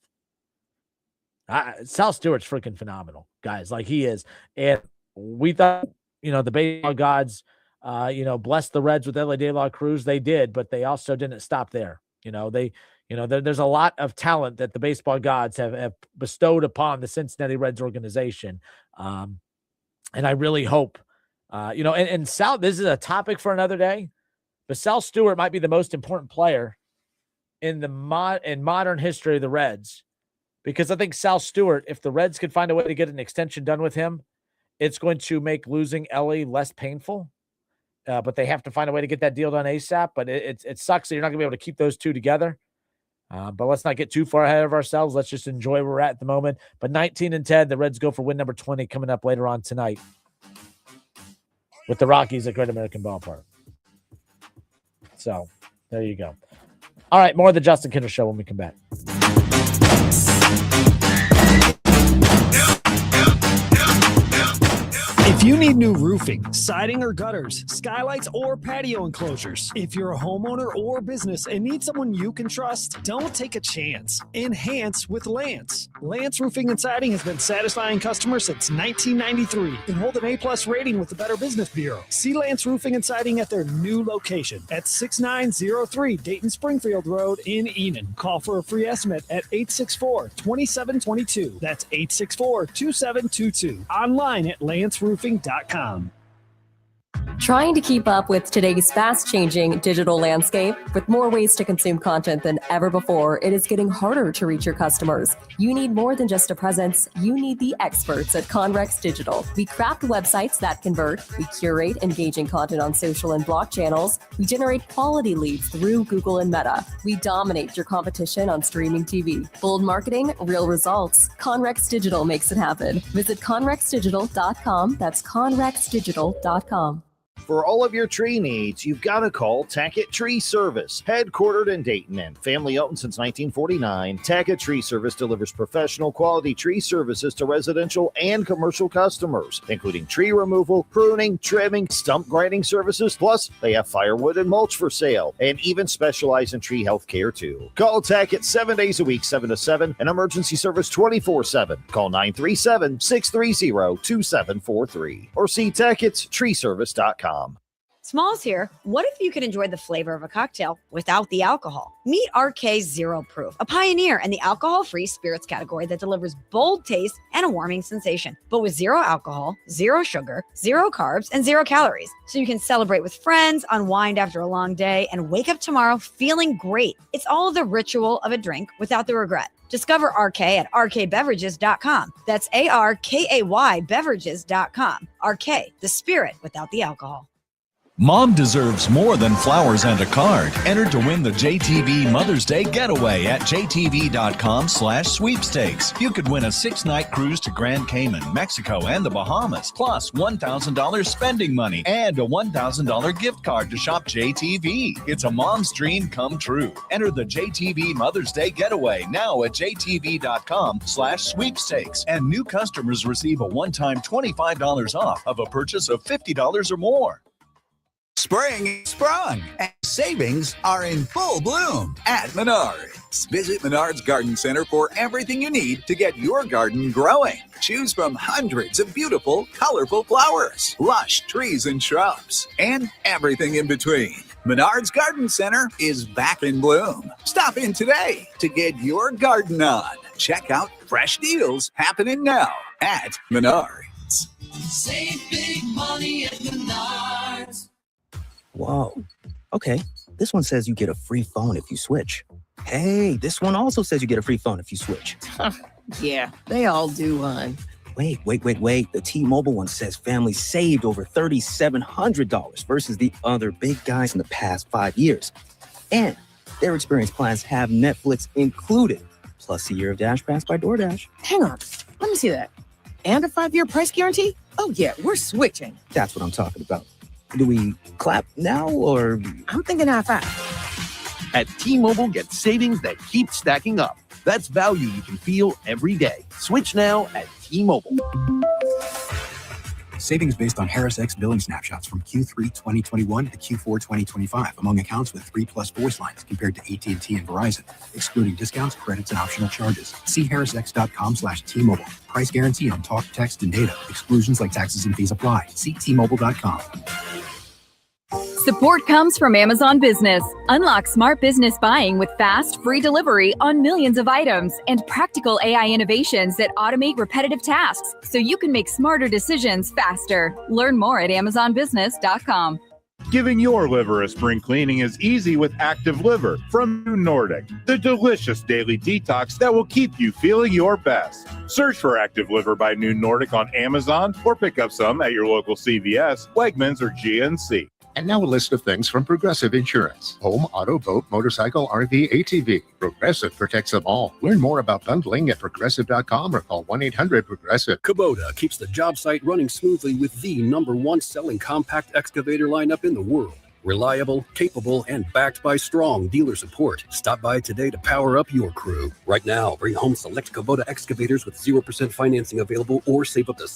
Sal Stewart's freaking phenomenal, guys. Like he is. And we thought, the baseball gods, blessed the Reds with Ellie De La Cruz. They did, but they also didn't stop there. There's a lot of talent that the baseball gods have bestowed upon the Cincinnati Reds organization. And I really hope, and Sal, this is a topic for another day, but Sal Stewart might be the most important player in modern history of the Reds. Because I think Sal Stewart, if the Reds could find a way to get an extension done with him, it's going to make losing Ellie less painful. But they have to find a way to get that deal done ASAP. But it sucks that you're not going to be able to keep those two together. But let's not get too far ahead of ourselves. Let's just enjoy where we're at the moment. But 19-10, the Reds go for win number 20 coming up later on tonight with the Rockies at Great American Ballpark. So there you go. All right, more of the Justin Kinder Show when we come back.
If you need new roofing, siding or gutters, skylights or patio enclosures, if you're a homeowner or business and need someone you can trust, don't take a chance. Enhance with Lance. Lance Roofing and Siding has been satisfying customers since 1993 and hold an A+ rating with the Better Business Bureau. See Lance Roofing and Siding at their new location at 6903 Dayton Springfield Road in Enon. Call for a free estimate at 864-2722. That's 864-2722. Online at lanceroofing.com.
Trying to keep up with today's fast-changing digital landscape? With more ways to consume content than ever before, it is getting harder to reach your customers. You need more than just a presence. You need the experts at Conrex Digital. We craft websites that convert. We curate engaging content on social and blog channels. We generate quality leads through Google and Meta. We dominate your competition on streaming TV. Bold marketing, real results. Conrex Digital makes it happen. Visit conrexdigital.com. That's conrexdigital.com.
For all of your tree needs, you've got to call Tackett Tree Service. Headquartered in Dayton and family owned since 1949, Tackett Tree Service delivers professional quality tree services to residential and commercial customers, including tree removal, pruning, trimming, stump grinding services. Plus, they have firewood and mulch for sale and even specialize in tree health care too. Call Tackett 7 days a week, 7 to 7, and emergency service 24/7. Call 937-630-2743 or see Tackett'sTreeService.com.
Smalls here. What if you could enjoy the flavor of a cocktail without the alcohol? Meet RK Zero Proof, a pioneer in the alcohol-free spirits category that delivers bold taste and a warming sensation, but with zero alcohol, zero sugar, zero carbs, and zero calories. So you can celebrate with friends, unwind after a long day, and wake up tomorrow feeling great. It's all the ritual of a drink without the regret. Discover RK at rkbeverages.com. That's ARKAY beverages.com. RK, the spirit without the alcohol.
Mom deserves more than flowers and a card. Enter to win the JTV Mother's Day Getaway at jtv.com/sweepstakes. You could win a 6-night cruise to Grand Cayman, Mexico, and the Bahamas, plus $1,000 spending money and a $1,000 gift card to shop JTV. It's a mom's dream come true. Enter the JTV Mother's Day Getaway now at jtv.com/sweepstakes. And new customers receive a one-time $25 off of a purchase of $50 or more.
Spring is sprung, and savings are in full bloom at Menards. Visit Menards Garden Center for everything you need to get your garden growing. Choose from hundreds of beautiful, colorful flowers, lush trees and shrubs, and everything in between. Menards Garden Center is back in bloom. Stop in today to get your garden on. Check out fresh deals happening now at Menards.
Save big money at Menards.
Whoa. Okay. This one says you get a free phone if you switch. Hey, this one also says you get a free phone if you switch.
Yeah, they all do, hon.
Wait. The T-Mobile one says families saved over $3,700 versus the other big guys in the past 5 years. And their experience plans have Netflix included, plus a year of Dash Pass by DoorDash.
Hang on. Let me see that. And a 5-year price guarantee? Oh, yeah, we're switching.
That's what I'm talking about. Do we clap now or?
I'm thinking high-five.
At T-Mobile, get savings that keep stacking up. That's value you can feel every day. Switch now at T-Mobile.
Savings based on Harris X billing snapshots from Q3 2021 to Q4 2025 among accounts with 3+ voice lines compared to AT&T and Verizon, excluding discounts, credits, and optional charges. See harrisx.com/T-Mobile. Price guarantee on talk, text, and data. Exclusions like taxes and fees apply. See T-Mobile.com.
Support comes from Amazon Business. Unlock smart business buying with fast, free delivery on millions of items and practical AI innovations that automate repetitive tasks so you can make smarter decisions faster. Learn more at amazonbusiness.com.
Giving your liver a spring cleaning is easy with Active Liver from New Nordic, the delicious daily detox that will keep you feeling your best. Search for Active Liver by New Nordic on Amazon or pick up some at your local CVS, Wegmans, or GNC.
And now a list of things from Progressive Insurance. Home, auto, boat, motorcycle, RV, ATV. Progressive protects them all. Learn more about bundling at Progressive.com or call 1-800-PROGRESSIVE.
Kubota keeps the job site running smoothly with the #1 selling compact excavator lineup in the world. Reliable, capable, and backed by strong dealer support. Stop by today to power up your crew. Right now, bring home select Kubota excavators with 0% financing available or save up to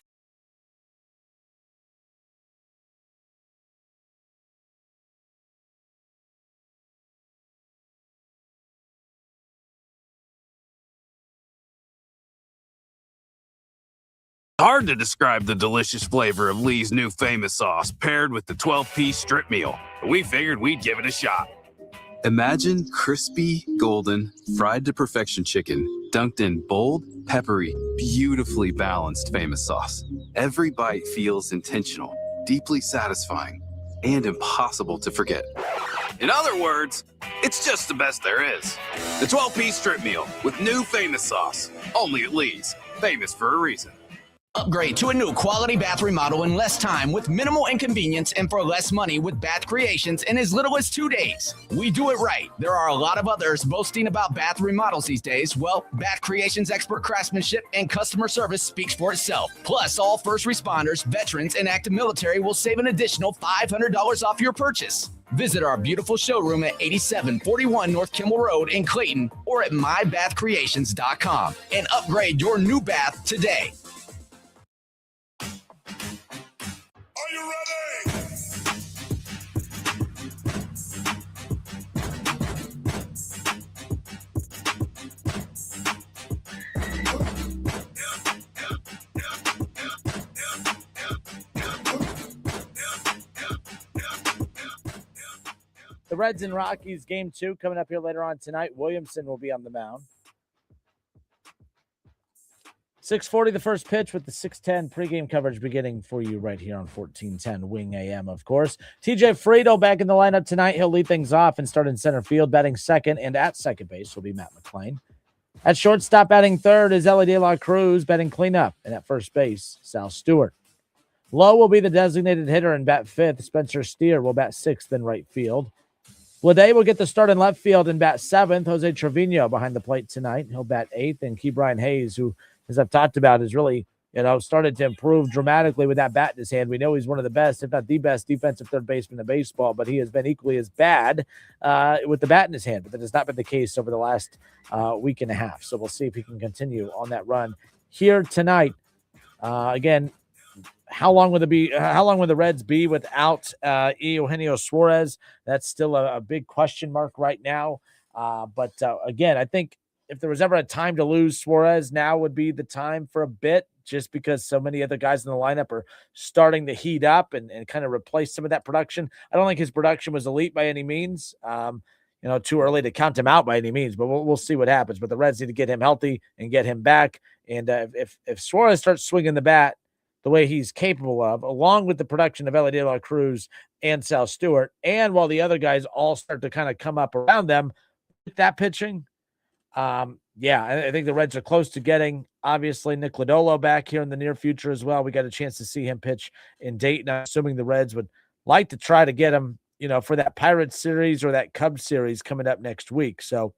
Hard to describe the delicious flavor of Lee's new famous sauce paired with the 12-piece strip meal. We figured we'd give it a shot.
Imagine crispy, golden, fried to perfection chicken dunked in bold, peppery, beautifully balanced famous sauce. Every bite feels intentional, deeply satisfying, and impossible to forget.
In other words, it's just the best there is. The 12-piece strip meal with new famous sauce. Only at Lee's. Famous for a reason.
Upgrade to a new quality bath remodel in less time with minimal inconvenience and for less money with Bath Creations in as little as 2 days. We do it right. There are a lot of others boasting about bath remodels these days. Well, Bath Creations' expert craftsmanship and customer service speaks for itself. Plus, all first responders, veterans, and active military will save an additional $500 off your purchase. Visit our beautiful showroom at 8741 North Kimmel Road in Clayton or at mybathcreations.com and upgrade your new bath today.
Are you ready?
Reds and Rockies game 2 coming up here later on tonight. Williamson will be on the mound. 6:40 the first pitch with the 6:10 pregame coverage beginning for you right here on 1410 Wing AM, of course. TJ Friedel back in the lineup tonight. He'll lead things off and start in center field. Batting second and at second base will be Matt McClain. At shortstop, batting third is Ellie De La Cruz. Batting cleanup, and at first base, Sal Stewart. Lowe will be the designated hitter and bat fifth. Spencer Steer will bat sixth in right field. Lede will get the start in left field and bat seventh. Jose Trevino behind the plate tonight. He'll bat eighth. And Ke'Bryan Hayes, who, as I've talked about, is really, started to improve dramatically with that bat in his hand. We know he's one of the best, if not the best, defensive third baseman in baseball, but he has been equally as bad with the bat in his hand. But that has not been the case over the last week and a half. So we'll see if he can continue on that run here tonight. Again, how long will the Reds be without Eugenio Suarez? That's still a big question mark right now. But again, I think if there was ever a time to lose Suarez, now would be the time for a bit, just because so many other guys in the lineup are starting to heat up and kind of replace some of that production. I don't think his production was elite by any means. Too early to count him out by any means, but we'll see what happens. But the Reds need to get him healthy and get him back. And if Suarez starts swinging the bat the way he's capable of, along with the production of Ellie De La Cruz and Sal Stewart, and while the other guys all start to kind of come up around them with that pitching, I think the Reds are close to getting, obviously, Nick Lodolo back here in the near future as well. We got a chance to see him pitch in Dayton. I'm assuming the Reds would like to try to get him, for that Pirates series or that Cubs series coming up next week. So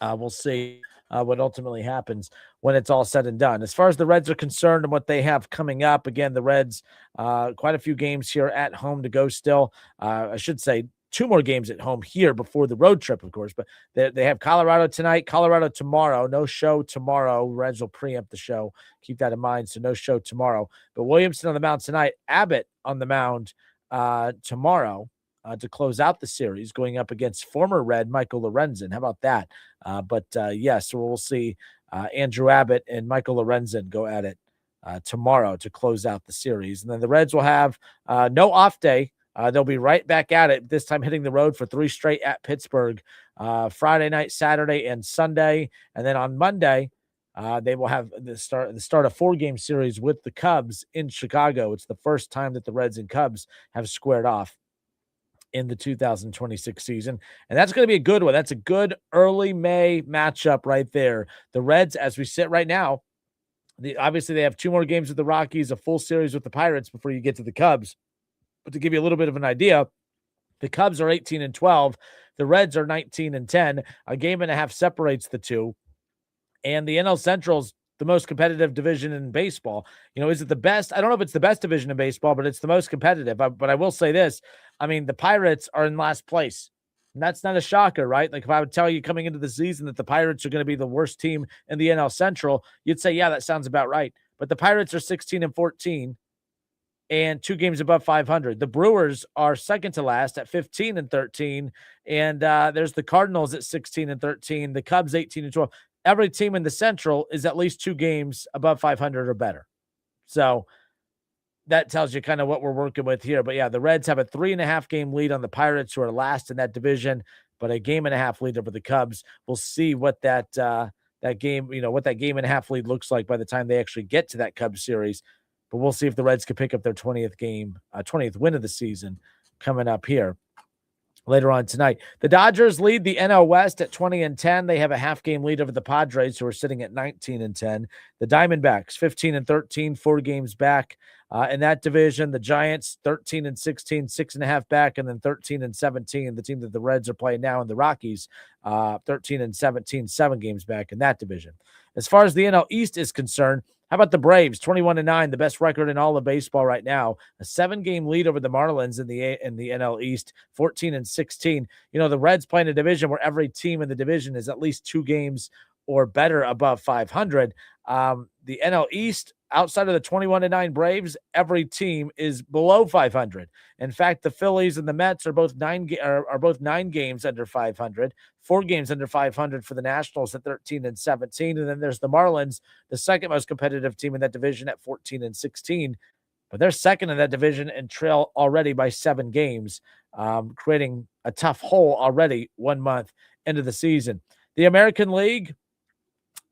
we'll see what ultimately happens when it's all said and done. As far as the Reds are concerned and what they have coming up, again, the Reds, quite a few games here at home to go still. I should say 2 more games at home here before the road trip, of course, but they have Colorado tonight, Colorado tomorrow. No show tomorrow. Reds will preempt the show. Keep that in mind. So no show tomorrow. But Williamson on the mound tonight, Abbott on the mound tomorrow to close out the series, going up against former Red Michael Lorenzen. How about that? So we'll see Andrew Abbott and Michael Lorenzen go at it tomorrow to close out the series. And then the Reds will have no off day. They'll be right back at it, this time hitting the road for 3 straight at Pittsburgh, Friday night, Saturday, and Sunday. And then on Monday, they will have the start a 4-game series with the Cubs in Chicago. It's the first time that the Reds and Cubs have squared off in the 2026 season. And that's going to be a good one. That's a good early May matchup right there. The Reds, as we sit right now, obviously they have 2 more games with the Rockies, a full series with the Pirates before you get to the Cubs. But to give you a little bit of an idea, the Cubs are 18-12. The Reds are 19-10. A game and a half separates the two. And the NL Central's the most competitive division in baseball. Is it the best? I don't know if it's the best division in baseball, but it's the most competitive. But I will say this. I mean, the Pirates are in last place. And that's not a shocker, right? Like if I would tell you coming into the season that the Pirates are going to be the worst team in the NL Central, you'd say, yeah, that sounds about right. But the Pirates are 16-14. And 2 games above 500. The Brewers are second to last at 15-13. And there's the Cardinals at 16-13. The Cubs 18-12. Every team in the Central is at least 2 games above 500 or better. So that tells you kind of what we're working with here. But yeah, the Reds have a 3.5 game lead on the Pirates, who are last in that division, but a 1.5 game lead over the Cubs. We'll see what that game, what that 1.5 game lead looks like by the time they actually get to that Cubs series. But we'll see if the Reds can pick up their 20th win of the season coming up here later on tonight. The Dodgers lead the NL West at 20-10. They have a 1/2 game lead over the Padres, who are sitting at 19-10. The Diamondbacks 15-13, 4 games back in that division. The Giants 13-16, 6.5 back, and then 13-17. The team that the Reds are playing now, and the Rockies 13-17, 7 games back in that division. As far as the NL East is concerned, how about the Braves? 21-9, the best record in all of baseball right now. A 7-game lead over the Marlins in the NL East, 14-16. The Reds play in a division where every team in the division is at least 2 games or better above 500. The NL East, outside of the 21-9 Braves, every team is below 500. In fact, the Phillies and the Mets are both 9 games under 500, 4 games under 500 for the Nationals at 13-17. And then there's the Marlins, the second most competitive team in that division at 14-16. but they're second in that division and trail already by 7 games, creating a tough hole already 1 month into the season. The American League,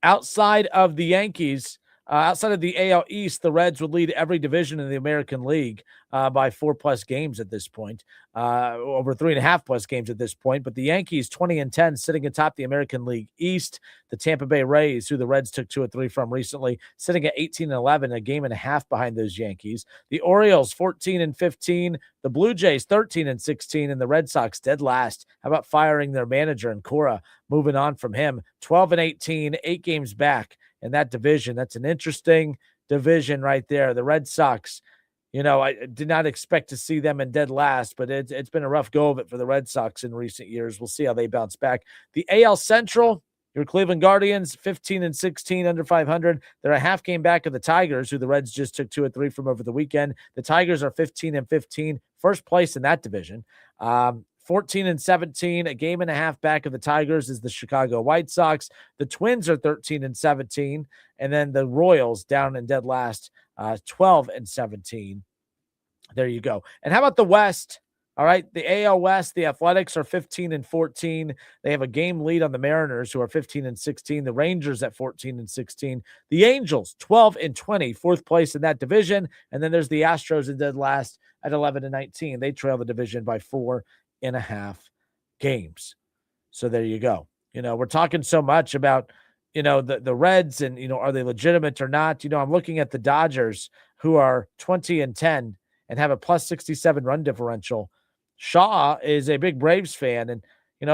outside of the Yankees, outside of the AL East, the Reds would lead every division in the American League by 4+ games at this point, over 3.5+ games at this point. But the Yankees, 20-10, sitting atop the American League East. The Tampa Bay Rays, who the Reds took 2 of 3 from recently, sitting at 18-11, a game and a half behind those Yankees. The Orioles, 14-15. The Blue Jays, 13-16, and the Red Sox dead last. How about firing their manager and Cora, moving on from him? 12-18, 8 games back in that division. That's an interesting division right there. The Red Sox, I did not expect to see them in dead last, but it's been a rough go of it for the Red Sox in recent years. We'll see how they bounce back. The AL Central, your Cleveland Guardians, 15-16, under 500. They're a half game back of the Tigers, who the Reds just took 2 of 3 from over the weekend. The Tigers are 15-15, first place in that division. 14-17, a game and a half back of the Tigers is the Chicago White Sox. The Twins are 13-17, and then the Royals down in dead last, 12-17. There you go. And how about the West? All right, the AL West, the Athletics are 15-14. They have a game lead on the Mariners, who are 15-16. The Rangers at 14-16. The Angels, 12-20, fourth place in that division. And then there's the Astros in dead last at 11-19. They trail the division by 4.5 games. So there you go. We're talking so much about, the Reds and, are they legitimate or not? I'm looking at the Dodgers, who are 20-10 and have a +67 run differential. Shaw is a big Braves fan, and,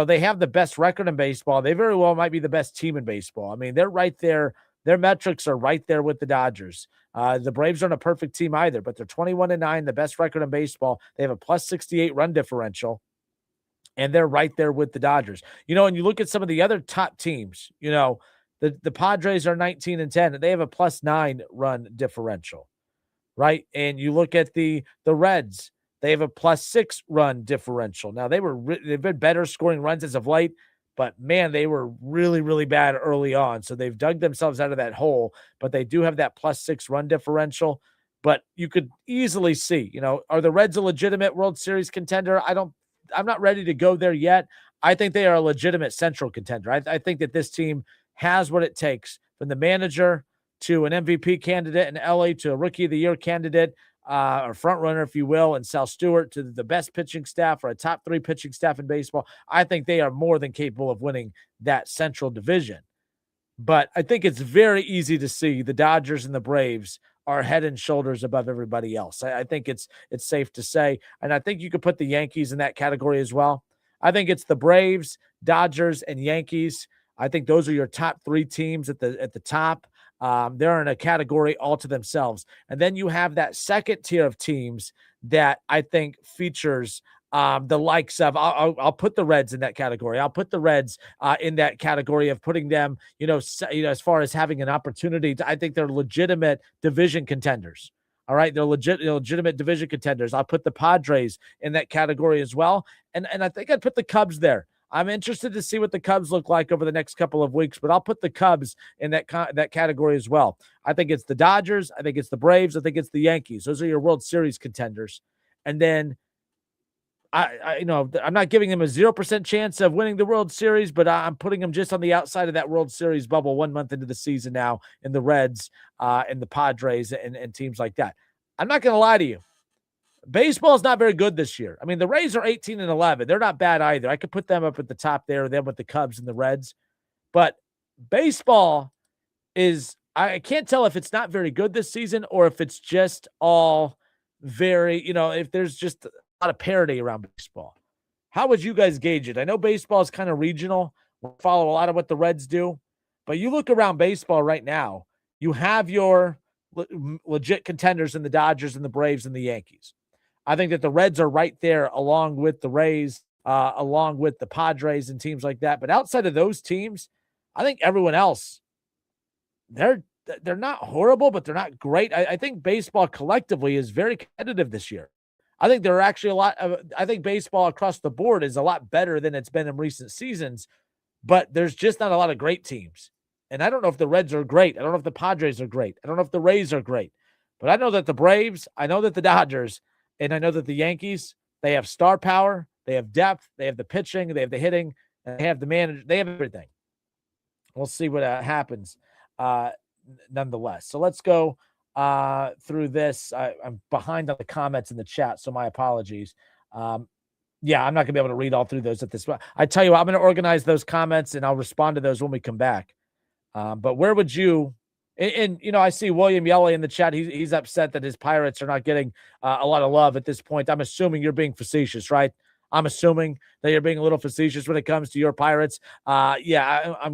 they have the best record in baseball. They very well might be the best team in baseball. I mean, they're right there. Their metrics are right there with the Dodgers. The Braves aren't a perfect team either, but they're 21-9, the best record in baseball. They have a +68 run differential, and they're right there with the Dodgers. And you look at some of the other top teams, the Padres are 19-10, and they have a +9 run differential, right? And you look at the Reds, they have a +6 run differential. Now, they've been better scoring runs as of late, but man, they were really, really bad early on. So they've dug themselves out of that hole, but they do have that +6 run differential. But you could easily see, are the Reds a legitimate World Series contender? I'm not ready to go there yet. I think they are a legitimate Central contender. I think that this team has what it takes, from the manager to an MVP candidate in LA to a Rookie of the Year candidate, or front runner, if you will, and Sal Stewart, to the best pitching staff or a top 3 pitching staff in baseball. I think they are more than capable of winning that Central division. But I think it's very easy to see the Dodgers and the Braves are head and shoulders above everybody else. I think it's safe to say. And I think you could put the Yankees in that category as well. I think it's the Braves, Dodgers, and Yankees. I think those are your top 3 teams at the top. They're in a category all to themselves. And then you have that second tier of teams that I think features the likes of, I'll put the Reds in that category. I'll put the Reds in that category of putting them, as far as having an opportunity. I think they're legitimate division contenders. All right, they're legitimate division contenders. I'll put the Padres in that category as well. And I think I'd put the Cubs there. I'm interested to see what the Cubs look like over the next couple of weeks, but I'll put the Cubs in that category as well. I think it's the Dodgers. I think it's the Braves. I think it's the Yankees. Those are your World Series contenders. And then I'm not giving them a 0% chance of winning the World Series, but I'm putting them just on the outside of that World Series bubble 1 month into the season now, in the Reds and the Padres and teams like that. I'm not going to lie to you. Baseball is not very good this year. I mean, the Rays are 18-11. They're not bad either. I could put them up at the top there, them with the Cubs and the Reds. But baseball is, I can't tell if it's not very good this season or if it's just all very, if there's just a lot of parity around baseball. How would you guys gauge it? I know baseball is kind of regional. We follow a lot of what the Reds do. But you look around baseball right now, you have your legit contenders in the Dodgers and the Braves and the Yankees. I think that the Reds are right there along with the Rays, along with the Padres and teams like that. But outside of those teams, I think everyone else, they're not horrible, but they're not great. I think baseball collectively is very competitive this year. I think there are actually I think baseball across the board is a lot better than it's been in recent seasons, but there's just not a lot of great teams. And I don't know if the Reds are great. I don't know if the Padres are great. I don't know if the Rays are great. But I know that the Braves, I know that the Dodgers, and I know that the Yankees, they have star power, they have depth, they have the pitching, they have the hitting, and they have the manager, they have everything. We'll see what happens nonetheless. So let's go through this. I'm behind on the comments in the chat, so my apologies. Yeah, I'm not going to be able to read all through those at this point. I tell you what, I'm going to organize those comments, and I'll respond to those when we come back. But where would you and I see William Yelly in the chat. He's upset that his Pirates are not getting a lot of love at this point. I'm assuming you're being facetious, right? I'm assuming that you're being a little facetious when it comes to your Pirates. Yeah, I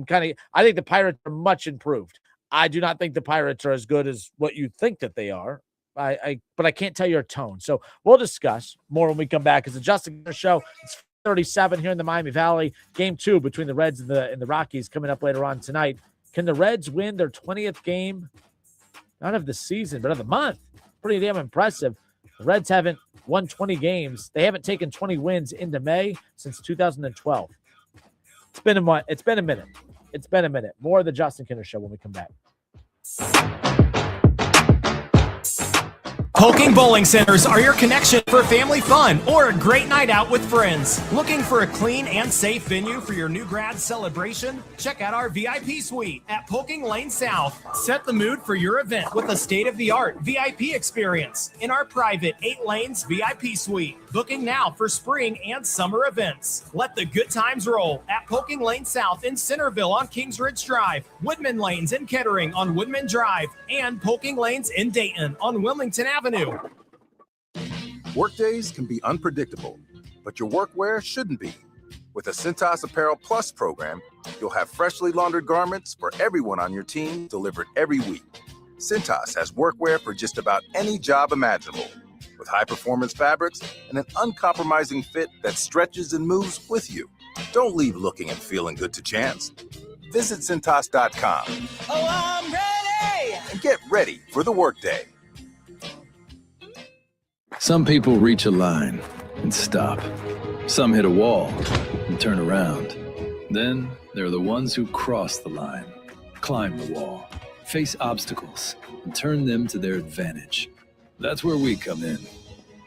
think the Pirates are much improved. I do not think the Pirates are as good as what you think that they are. But I can't tell your tone. So we'll discuss more when we come back. It's a Justin Garner show. It's 37 here in the Miami Valley. Game 2 between the Reds and the Rockies coming up later on tonight. Can the Reds win their 20th game? Not of the season, but of the month. Pretty damn impressive. The Reds haven't won 20 games. They haven't taken 20 wins into May since 2012. It's been a minute. More of the Justin Garner show when we come back.
Polking Bowling Centers are your connection for family fun or a great night out with friends. Looking for a clean and safe venue for your new grad celebration? Check out our VIP suite at Polking Lane South. Set the mood for your event with a state-of-the-art VIP experience in our private 8 lanes VIP suite. Booking now for spring and summer events. Let the good times roll at Polking Lane South in Centerville on Kings Ridge Drive, Woodman Lanes in Kettering on Woodman Drive, and Polking Lanes in Dayton on Wilmington Avenue.
Workdays can be unpredictable, but your workwear shouldn't be. With a Cintas Apparel Plus program, you'll have freshly laundered garments for everyone on your team delivered every week. Cintas has workwear for just about any job imaginable, with high-performance fabrics and an uncompromising fit that stretches and moves with you. Don't leave looking and feeling good to chance. Visit Cintas.com.
Oh, I'm ready!
And get ready for the workday.
Some people reach a line and stop. Some hit a wall and turn around. Then there are the ones who cross the line, climb the wall, face obstacles, and turn them to their advantage. That's where we come in.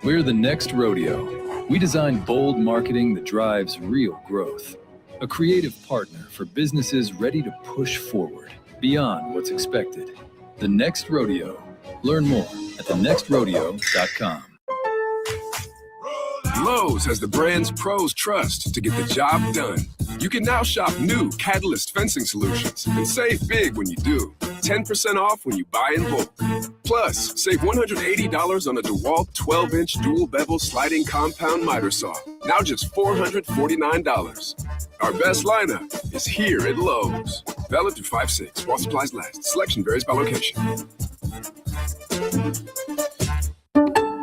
We're the next rodeo. We design bold marketing that drives real growth. A creative partner for businesses ready to push forward beyond what's expected. The Next Rodeo. Learn more at thenextrodeo.com.
Lowe's has the brands pros trust to get the job done. You can now shop new Catalyst fencing solutions and save big when you do. 10% off when you buy in bulk. Plus, save $180 on a DeWalt 12-inch dual bevel sliding compound miter saw. Now just $449. Our best lineup is here at Lowe's. Valid through 5/6 while supplies last. Selection varies by location.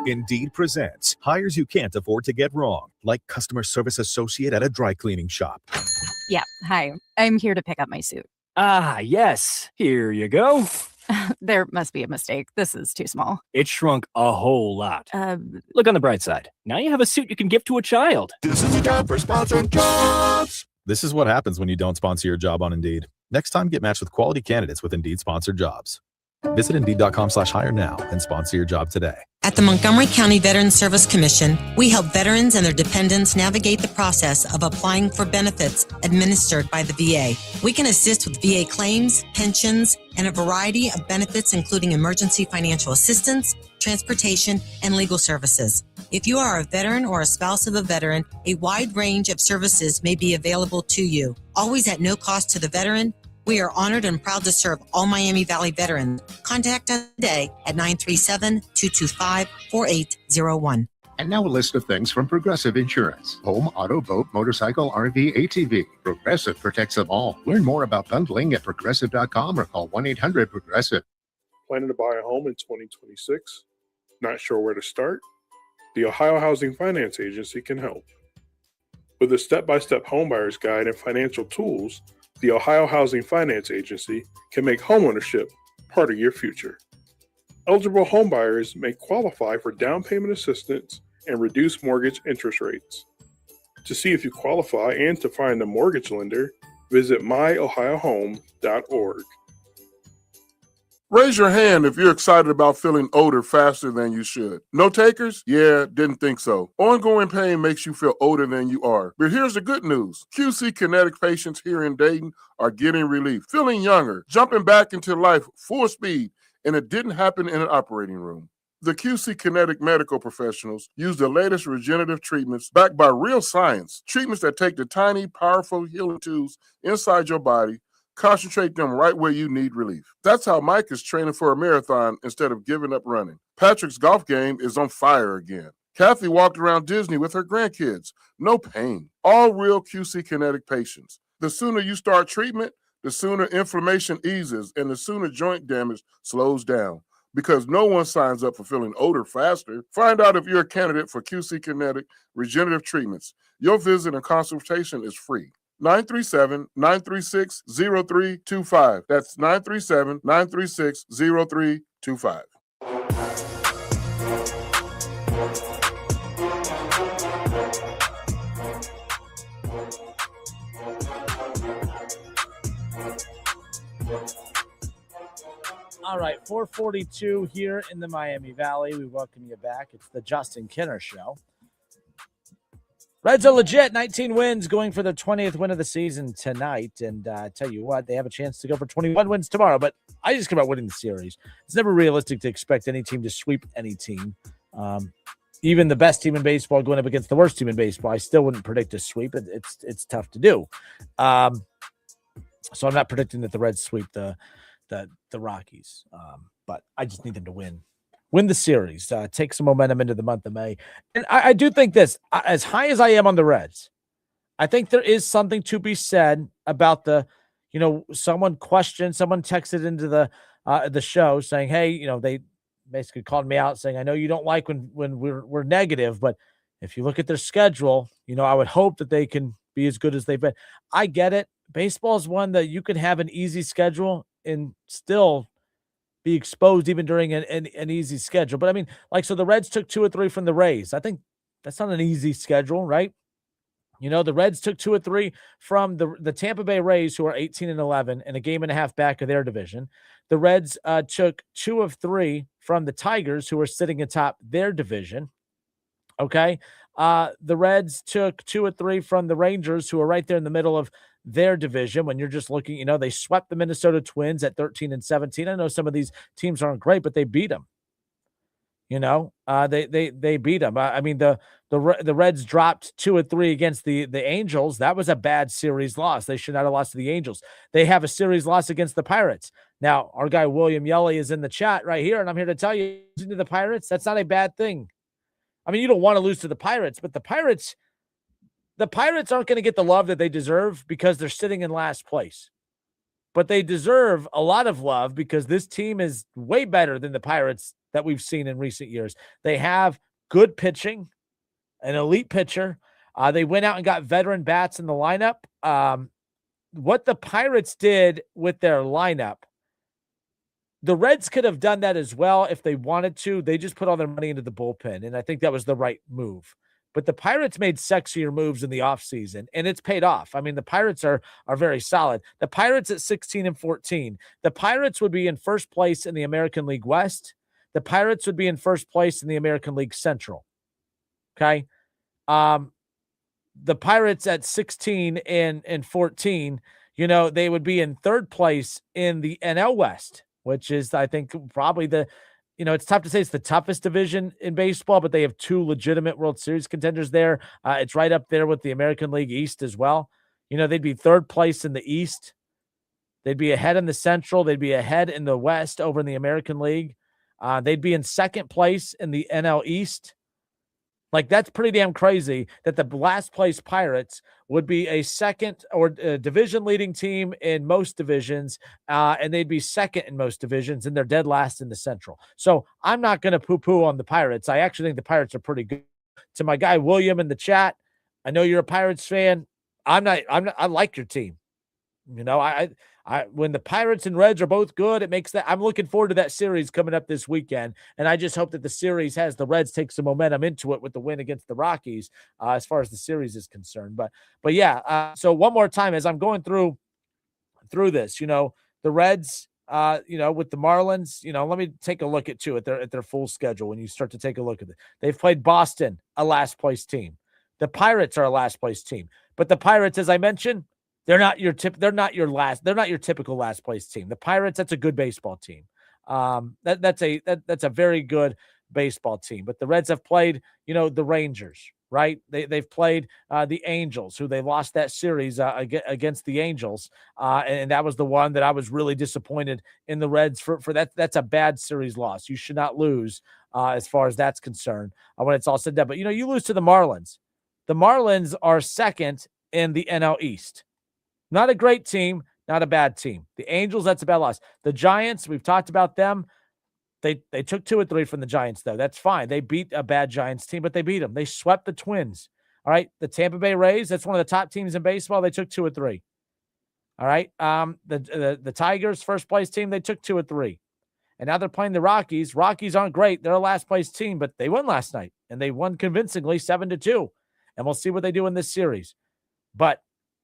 Indeed presents hires you can't afford to get wrong, like customer service associate at a dry cleaning shop.
Yeah, hi. I'm here to pick up my suit.
Ah, yes. Here you go.
There must be a mistake. This is too small.
It shrunk a whole lot. Look on the bright side. Now you have a suit you can give to a child.
This is a job for sponsored jobs. This is what happens when you don't sponsor your job on Indeed. Next time, get matched with quality candidates with Indeed sponsored jobs. Visit Indeed.com/hire now and sponsor your job today.
At the Montgomery County Veterans Service Commission, we help veterans and their dependents navigate the process of applying for benefits administered by the VA. We can assist with VA claims, pensions, and a variety of benefits, including emergency financial assistance, transportation, and legal services. If you are a veteran or a spouse of a veteran, a wide range of services may be available to you, always at no cost to the veteran. We are honored and proud to serve all Miami Valley veterans. Contact us today at 937-225-4801.
And now a list of things from Progressive Insurance. Home, auto, boat, motorcycle, RV, ATV. Progressive protects them all. Learn more about bundling at Progressive.com or call 1-800-PROGRESSIVE.
Planning to buy a home in 2026? Not sure where to start? The Ohio Housing Finance Agency can help. With a step-by-step homebuyer's guide and financial tools, the Ohio Housing Finance Agency can make homeownership part of your future. Eligible homebuyers may qualify for down payment assistance and reduced mortgage interest rates. To see if you qualify and to find a mortgage lender, visit myohiohome.org.
Raise your hand if you're excited about feeling older faster than you should. No takers? Yeah, didn't think so. Ongoing pain makes you feel older than you are. But here's the good news. QC Kinetic patients here in Dayton are getting relief, feeling younger, jumping back into life full speed, and it didn't happen in an operating room. The QC Kinetic medical professionals use the latest regenerative treatments backed by real science, treatments that take the tiny, powerful healing tools inside your body, concentrate them right where you need relief. That's how Mike is training for a marathon instead of giving up running. Patrick's golf game is on fire again. Kathy walked around Disney with her grandkids. No pain. All real QC Kinetic patients. The sooner you start treatment, the sooner inflammation eases and the sooner joint damage slows down. Because no one signs up for feeling older faster. Find out if you're a candidate for QC Kinetic regenerative treatments. Your visit and consultation is free. 937-936-0325. That's 937-936-0325.
All right, 442 here in the Miami Valley. We welcome you back. It's the Justin Kinner Show. Reds are legit, 19 wins, going for their 20th win of the season tonight. And I tell you what, they have a chance to go for 21 wins tomorrow. But I just care about winning the series. It's never realistic to expect any team to sweep any team. Even the best team in baseball going up against the worst team in baseball, I still wouldn't predict a sweep. It's tough to do. So I'm not predicting that the Reds sweep the Rockies. But I just need them to win the series, take some momentum into the month of May. And I do think this, as high as I am on the Reds, I think there is something to be said about someone texted into the show saying, hey, they basically called me out saying, I know you don't like when we're negative, but if you look at their schedule, I would hope that they can be as good as they've been. I get it. Baseball is one that you can have an easy schedule and still be exposed even during an easy schedule. But I mean, so the Reds took 2 or 3 from the Rays. I think that's not an easy schedule, right? The Reds took 2 or 3 from the Tampa Bay Rays, who are 18-11 and a game and a half back of their division. The Reds took 2 of 3 from the Tigers, who are sitting atop their division. Okay. The Reds took 2 or 3 from the Rangers, who are right there in the middle of their division. When you're just looking, they swept the Minnesota Twins at 13-17. I know some of these teams aren't great, but they beat them. They beat them. I mean, the Reds dropped 2 or 3 against the Angels. That was a bad series loss. They should not have lost to the Angels. They have a series loss against the Pirates. Now, our guy William Yelly is in the chat right here, and I'm here to tell you, losing to the Pirates, that's not a bad thing. I mean, you don't want to lose to the Pirates, but the Pirates aren't going to get the love that they deserve because they're sitting in last place. But they deserve a lot of love because this team is way better than the Pirates that we've seen in recent years. They have good pitching, an elite pitcher. They went out and got veteran bats in the lineup. What the Pirates did with their lineup, the Reds could have done that as well if they wanted to. They just put all their money into the bullpen, and I think that was the right move. But the Pirates made sexier moves in the offseason, and it's paid off. I mean, the Pirates are very solid. The Pirates at 16-14. The Pirates would be in first place in the American League West. The Pirates would be in first place in the American League Central. Okay? The Pirates at 16-14, they would be in third place in the NL West, which is, I think, probably it's tough to say it's the toughest division in baseball, but they have 2 legitimate World Series contenders there. It's right up there with the American League East as well. They'd be third place in the East. They'd be ahead in the Central. They'd be ahead in the West over in the American League. They'd be in second place in the NL East. That's pretty damn crazy that the last place Pirates would be a second or division leading team in most divisions, and they'd be second in most divisions, and they're dead last in the Central. So I'm not going to poo-poo on the Pirates. I actually think the Pirates are pretty good. To my guy William in the chat, I know you're a Pirates fan. I like your team. When the Pirates and Reds are both good, it makes that. I'm looking forward to that series coming up this weekend, and I just hope that the series has the Reds take some momentum into it with the win against the Rockies, as far as the series is concerned. But yeah. So one more time, as I'm going through this, the Reds with the Marlins, let me take a look at their full schedule. When you start to take a look at it, they've played Boston, a last place team. The Pirates are a last place team, but the Pirates, as I mentioned, they're not your typical last place team. The Pirates, that's a good baseball team. That's a very good baseball team. But the Reds have played, the Rangers, right? They've played the Angels, who they lost that series against the Angels, and that was the one that I was really disappointed in the Reds for that. That's a bad series loss. You should not lose as far as that's concerned when it's all said and done. But you lose to the Marlins. The Marlins are second in the NL East. Not a great team, not a bad team. The Angels, that's a bad loss. The Giants, we've talked about them. They took 2 or 3 from the Giants, though. That's fine. They beat a bad Giants team, but they beat them. They swept the Twins. All right. The Tampa Bay Rays, that's one of the top teams in baseball. They took 2 or 3. All right. The Tigers, first place team, they took 2 or 3. And now they're playing the Rockies. Rockies aren't great. They're a last place team, but they won last night, and they won convincingly 7-2. And we'll see what they do in this series. But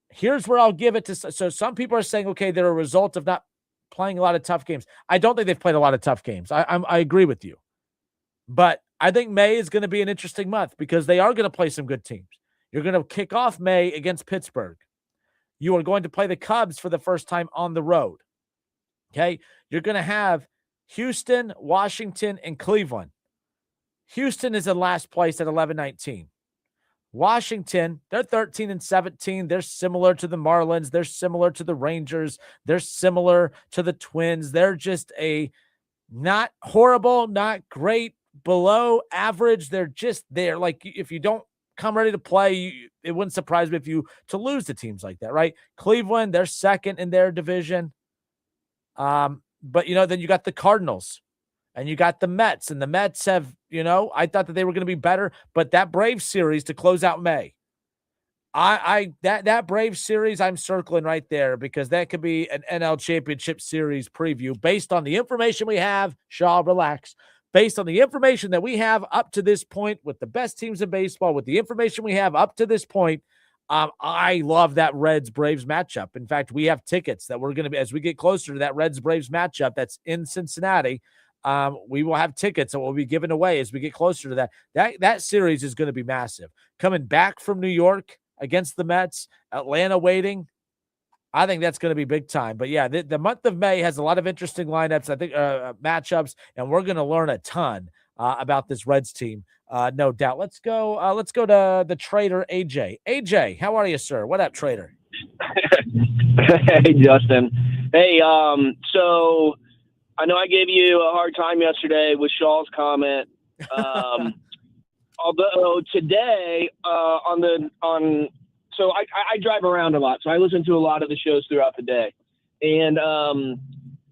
here's where I'll give it to. So some people are saying, okay, they're a result of not playing a lot of tough games. I don't think they've played a lot of tough games. I agree with you. But I think May is going to be an interesting month because they are going to play some good teams. You're going to kick off May against Pittsburgh. You are going to play the Cubs for the first time on the road. Okay? You're going to have Houston, Washington, and Cleveland. Houston is in last place at 11-19. Washington, they're 13-17. They're similar to the Marlins. They're similar to the Rangers. They're similar to the Twins. They're just a not horrible, not great, below average. They're just there. Like, if you don't come ready to play, it wouldn't surprise me if you to lose to teams like that, right? Cleveland, they're second in their division. But, then you got the Cardinals. And you got the Mets, and the Mets have, I thought that they were going to be better, but that Braves series to close out May, that Braves series I'm circling right there because that could be an NL Championship Series preview based on the information we have. Shaw, relax. Based on the information that we have up to this point with the best teams in baseball, with the information we have up to this point, I love that Reds-Braves matchup. In fact, we have tickets that we're going to be, as we get closer to that Reds-Braves matchup that's in Cincinnati, we will have tickets that will be given away as we get closer to that. That series is going to be massive. Coming back from New York against the Mets, Atlanta waiting. I think that's going to be big time. But yeah, the month of May has a lot of interesting lineups, I think, matchups, and we're going to learn a ton about this Reds team, no doubt. Let's go to the trader AJ. AJ, how are you, sir? What up, trader?
Hey, Justin. Hey, so I know I gave you a hard time yesterday with Shaw's comment. Although today so I drive around a lot, so I listen to a lot of the shows throughout the day, and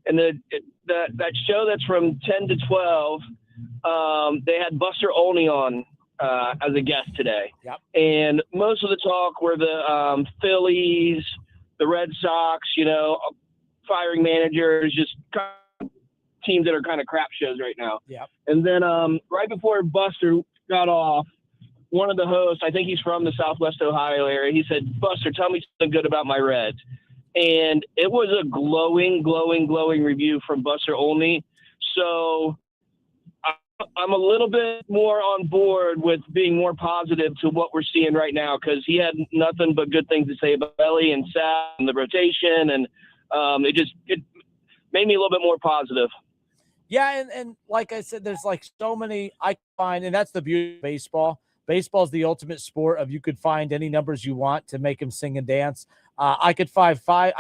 that show that's from 10 to 12, they had Buster Olney on as a guest today.
Yep.
And most of the talk were the Phillies, the Red Sox, firing managers, just teams that are kind of crap shows right now.
Yeah.
And then right before Buster got off, one of the hosts, I think he's from the Southwest Ohio area, he said, "Buster, tell me something good about my Reds." And it was a glowing review from Buster Olney. So I'm a little bit more on board with being more positive to what we're seeing right now, because he had nothing but good things to say about Belly and Sal and the rotation, and it made me a little bit more positive.
Yeah, and like I said, there's like so many I find, and that's the beauty of baseball. Baseball is the ultimate sport of you could find any numbers you want to make them sing and dance. I could find 5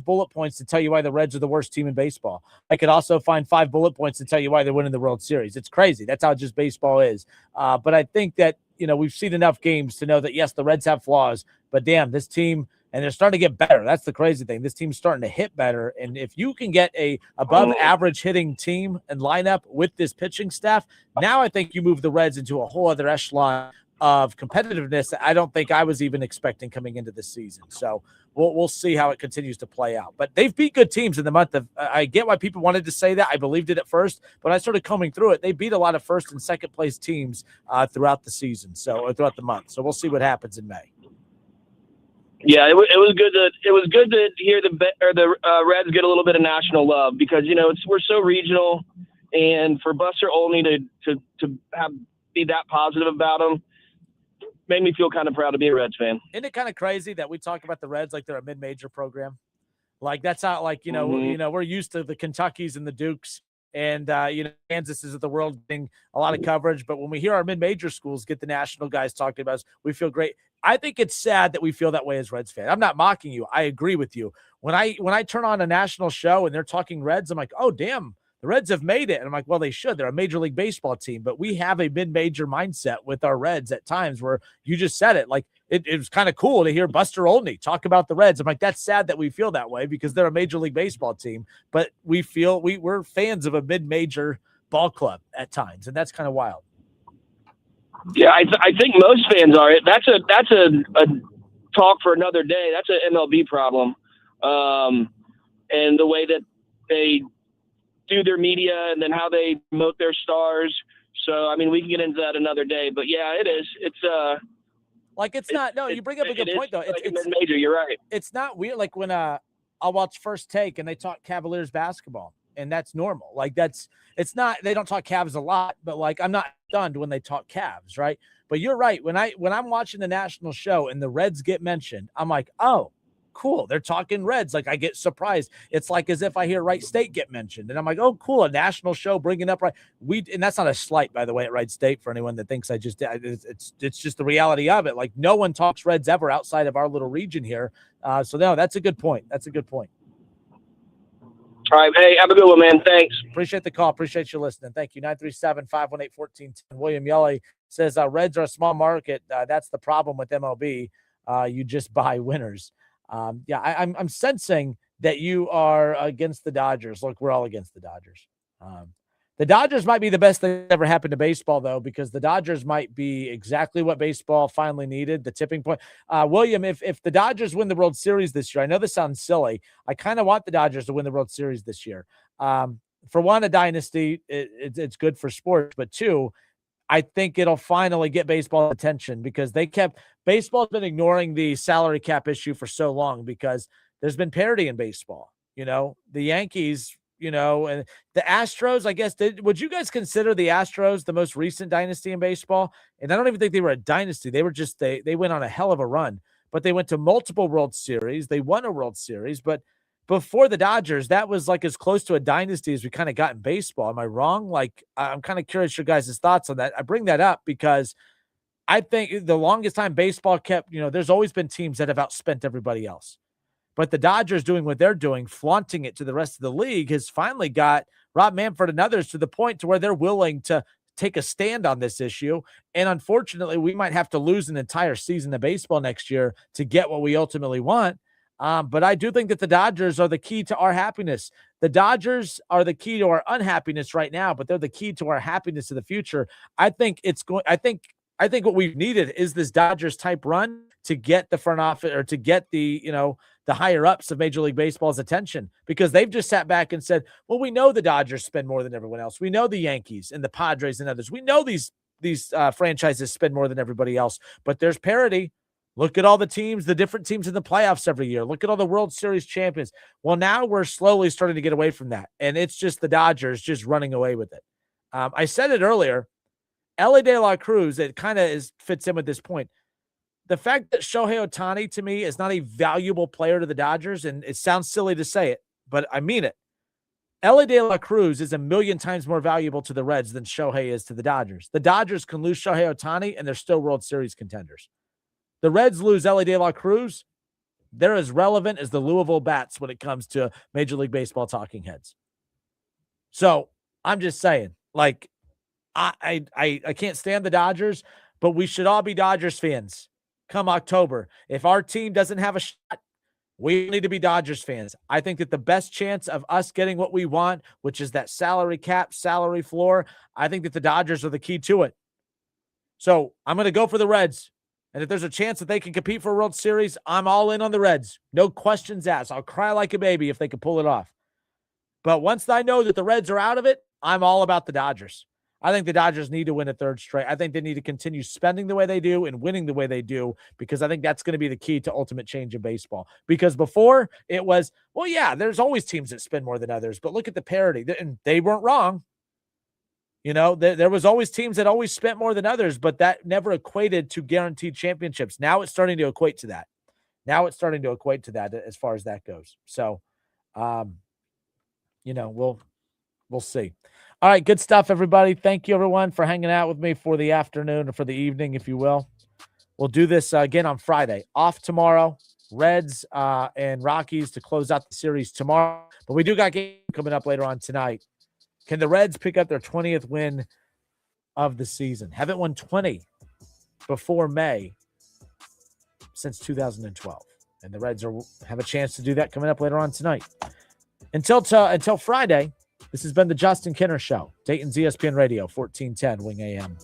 bullet points to tell you why the Reds are the worst team in baseball. I could also find 5 bullet points to tell you why they're winning the World Series. It's crazy. That's how just baseball is. But I think that, we've seen enough games to know that, yes, the Reds have flaws, but damn, this team, and they're starting to get better. That's the crazy thing. This team's starting to hit better. And if you can get a above average hitting team and lineup with this pitching staff, now I think you move the Reds into a whole other echelon of competitiveness that I don't think I was even expecting coming into this season. So we'll see how it continues to play out. But they've beat good teams in the month of, I get why people wanted to say that. I believed it at first, but I started combing through it. They beat a lot of first and second place teams throughout the season, or throughout the month. So we'll see what happens in May.
Yeah, it was good to hear the Reds get a little bit of national love because we're so regional, and for Buster Olney to be that positive about him made me feel kind of proud to be a Reds fan.
Isn't it kind of crazy that we talk about the Reds like they're a mid-major program? Like that's not like we're used to the Kentuckys and the Dukes. And, Kansas is at the world getting a lot of coverage. But when we hear our mid-major schools get the national guys talking about us, we feel great. I think it's sad that we feel that way as Reds fans. I'm not mocking you. I agree with you. When I turn on a national show and they're talking Reds, I'm like, oh, damn, the Reds have made it. And I'm like, well, they should. They're a Major League Baseball team. But we have a mid-major mindset with our Reds at times where you just said it. Like, it was kind of cool to hear Buster Olney talk about the Reds. I'm like, that's sad that we feel that way because they're a Major League Baseball team, but we feel we're fans of a mid-major ball club at times, and that's kind of wild.
Yeah, I think most fans are. That's a talk for another day. That's an MLB problem, and the way that they do their media and then how they promote their stars. So, I mean, we can get into that another day. But yeah, it is. It's
not. No, you bring up a good point though.
It's major. You're right.
It's not weird. Like when I'll watch First Take and they talk Cavaliers basketball, and that's normal. Like it's not. They don't talk Cavs a lot, but like I'm not stunned when they talk Cavs, right? But you're right. When I'm watching the national show and the Reds get mentioned, I'm like, oh, cool. They're talking Reds. Like I get surprised. It's like as if I hear Wright State get mentioned, and I'm like, oh, cool, a national show bringing up right. And that's not a slight, by the way, at Wright State for anyone that thinks I just did. It's just the reality of it. Like no one talks Reds ever outside of our little region here. So no, that's a good point. That's a good point.
All right. Hey, have a good one, man. Thanks.
Appreciate the call. Appreciate you listening. Thank you. 937-518-1410. William Yelly says Reds are a small market. That's the problem with MLB. You just buy winners. I'm sensing that you are against the Dodgers. Look, we're all against the Dodgers. The Dodgers might be the best thing that ever happened to baseball, though, because the Dodgers might be exactly what baseball finally needed, the tipping point. William, if the Dodgers win the World Series this year, I know this sounds silly. I kind of want the Dodgers to win the World Series this year. For one, a dynasty, it's good for sports, but two, I think it'll finally get baseball attention because baseball's been ignoring the salary cap issue for so long because there's been parity in baseball. The Yankees, and the Astros, I guess, would you guys consider the Astros the most recent dynasty in baseball? And I don't even think they were a dynasty. They were just, they went on a hell of a run, but they went to multiple World Series. They won a World Series, but before the Dodgers, that was like as close to a dynasty as we kind of got in baseball. Am I wrong? Like, I'm kind of curious your guys' thoughts on that. I bring that up because I think the longest time baseball kept, there's always been teams that have outspent everybody else. But the Dodgers doing what they're doing, flaunting it to the rest of the league, has finally got Rob Manfred and others to the point to where they're willing to take a stand on this issue. And unfortunately, we might have to lose an entire season of baseball next year to get what we ultimately want. But I do think that the Dodgers are the key to our happiness. The Dodgers are the key to our unhappiness right now, but they're the key to our happiness in the future. I think what we've needed is this Dodgers type run to get the front office or to get the higher ups of Major League Baseball's attention, because they've just sat back and said, well, we know the Dodgers spend more than everyone else. We know the Yankees and the Padres and others. We know these franchises spend more than everybody else, but there's parity. Look at all the teams, the different teams in the playoffs every year. Look at all the World Series champions. Well, now we're slowly starting to get away from that. And it's just the Dodgers just running away with it. I said it earlier, Elly De La Cruz, it kind of fits in with this point. The fact that Shohei Ohtani, to me, is not a valuable player to the Dodgers, and it sounds silly to say it, but I mean it. Elly De La Cruz is a million times more valuable to the Reds than Shohei is to the Dodgers. The Dodgers can lose Shohei Ohtani, and they're still World Series contenders. The Reds lose Elly De La Cruz, they're as relevant as the Louisville Bats when it comes to Major League Baseball talking heads. So I'm just saying, like, I can't stand the Dodgers, but we should all be Dodgers fans come October. If our team doesn't have a shot, we need to be Dodgers fans. I think that the best chance of us getting what we want, which is that salary cap, salary floor, I think that the Dodgers are the key to it. So I'm going to go for the Reds. And if there's a chance that they can compete for a World Series, I'm all in on the Reds. No questions asked. I'll cry like a baby if they can pull it off. But once I know that the Reds are out of it, I'm all about the Dodgers. I think the Dodgers need to win a third straight. I think they need to continue spending the way they do and winning the way they do, because I think that's going to be the key to ultimate change in baseball. Because before it was, well, yeah, there's always teams that spend more than others, but look at the parity. And they weren't wrong. There was always teams that always spent more than others, but that never equated to guaranteed championships. Now it's starting to equate to that. As far as that goes. So, we'll see. All right, good stuff, everybody. Thank you, everyone, for hanging out with me for the afternoon or for the evening, if you will. We'll do this again on Friday. Off tomorrow. Reds and Rockies to close out the series tomorrow. But we do got game coming up later on tonight. Can the Reds pick up their 20th win of the season? Haven't won 20 before May since 2012. And the Reds have a chance to do that coming up later on tonight. Until Friday, this has been the Justin Kinner Show. Dayton's ESPN Radio, 1410 Wing AM.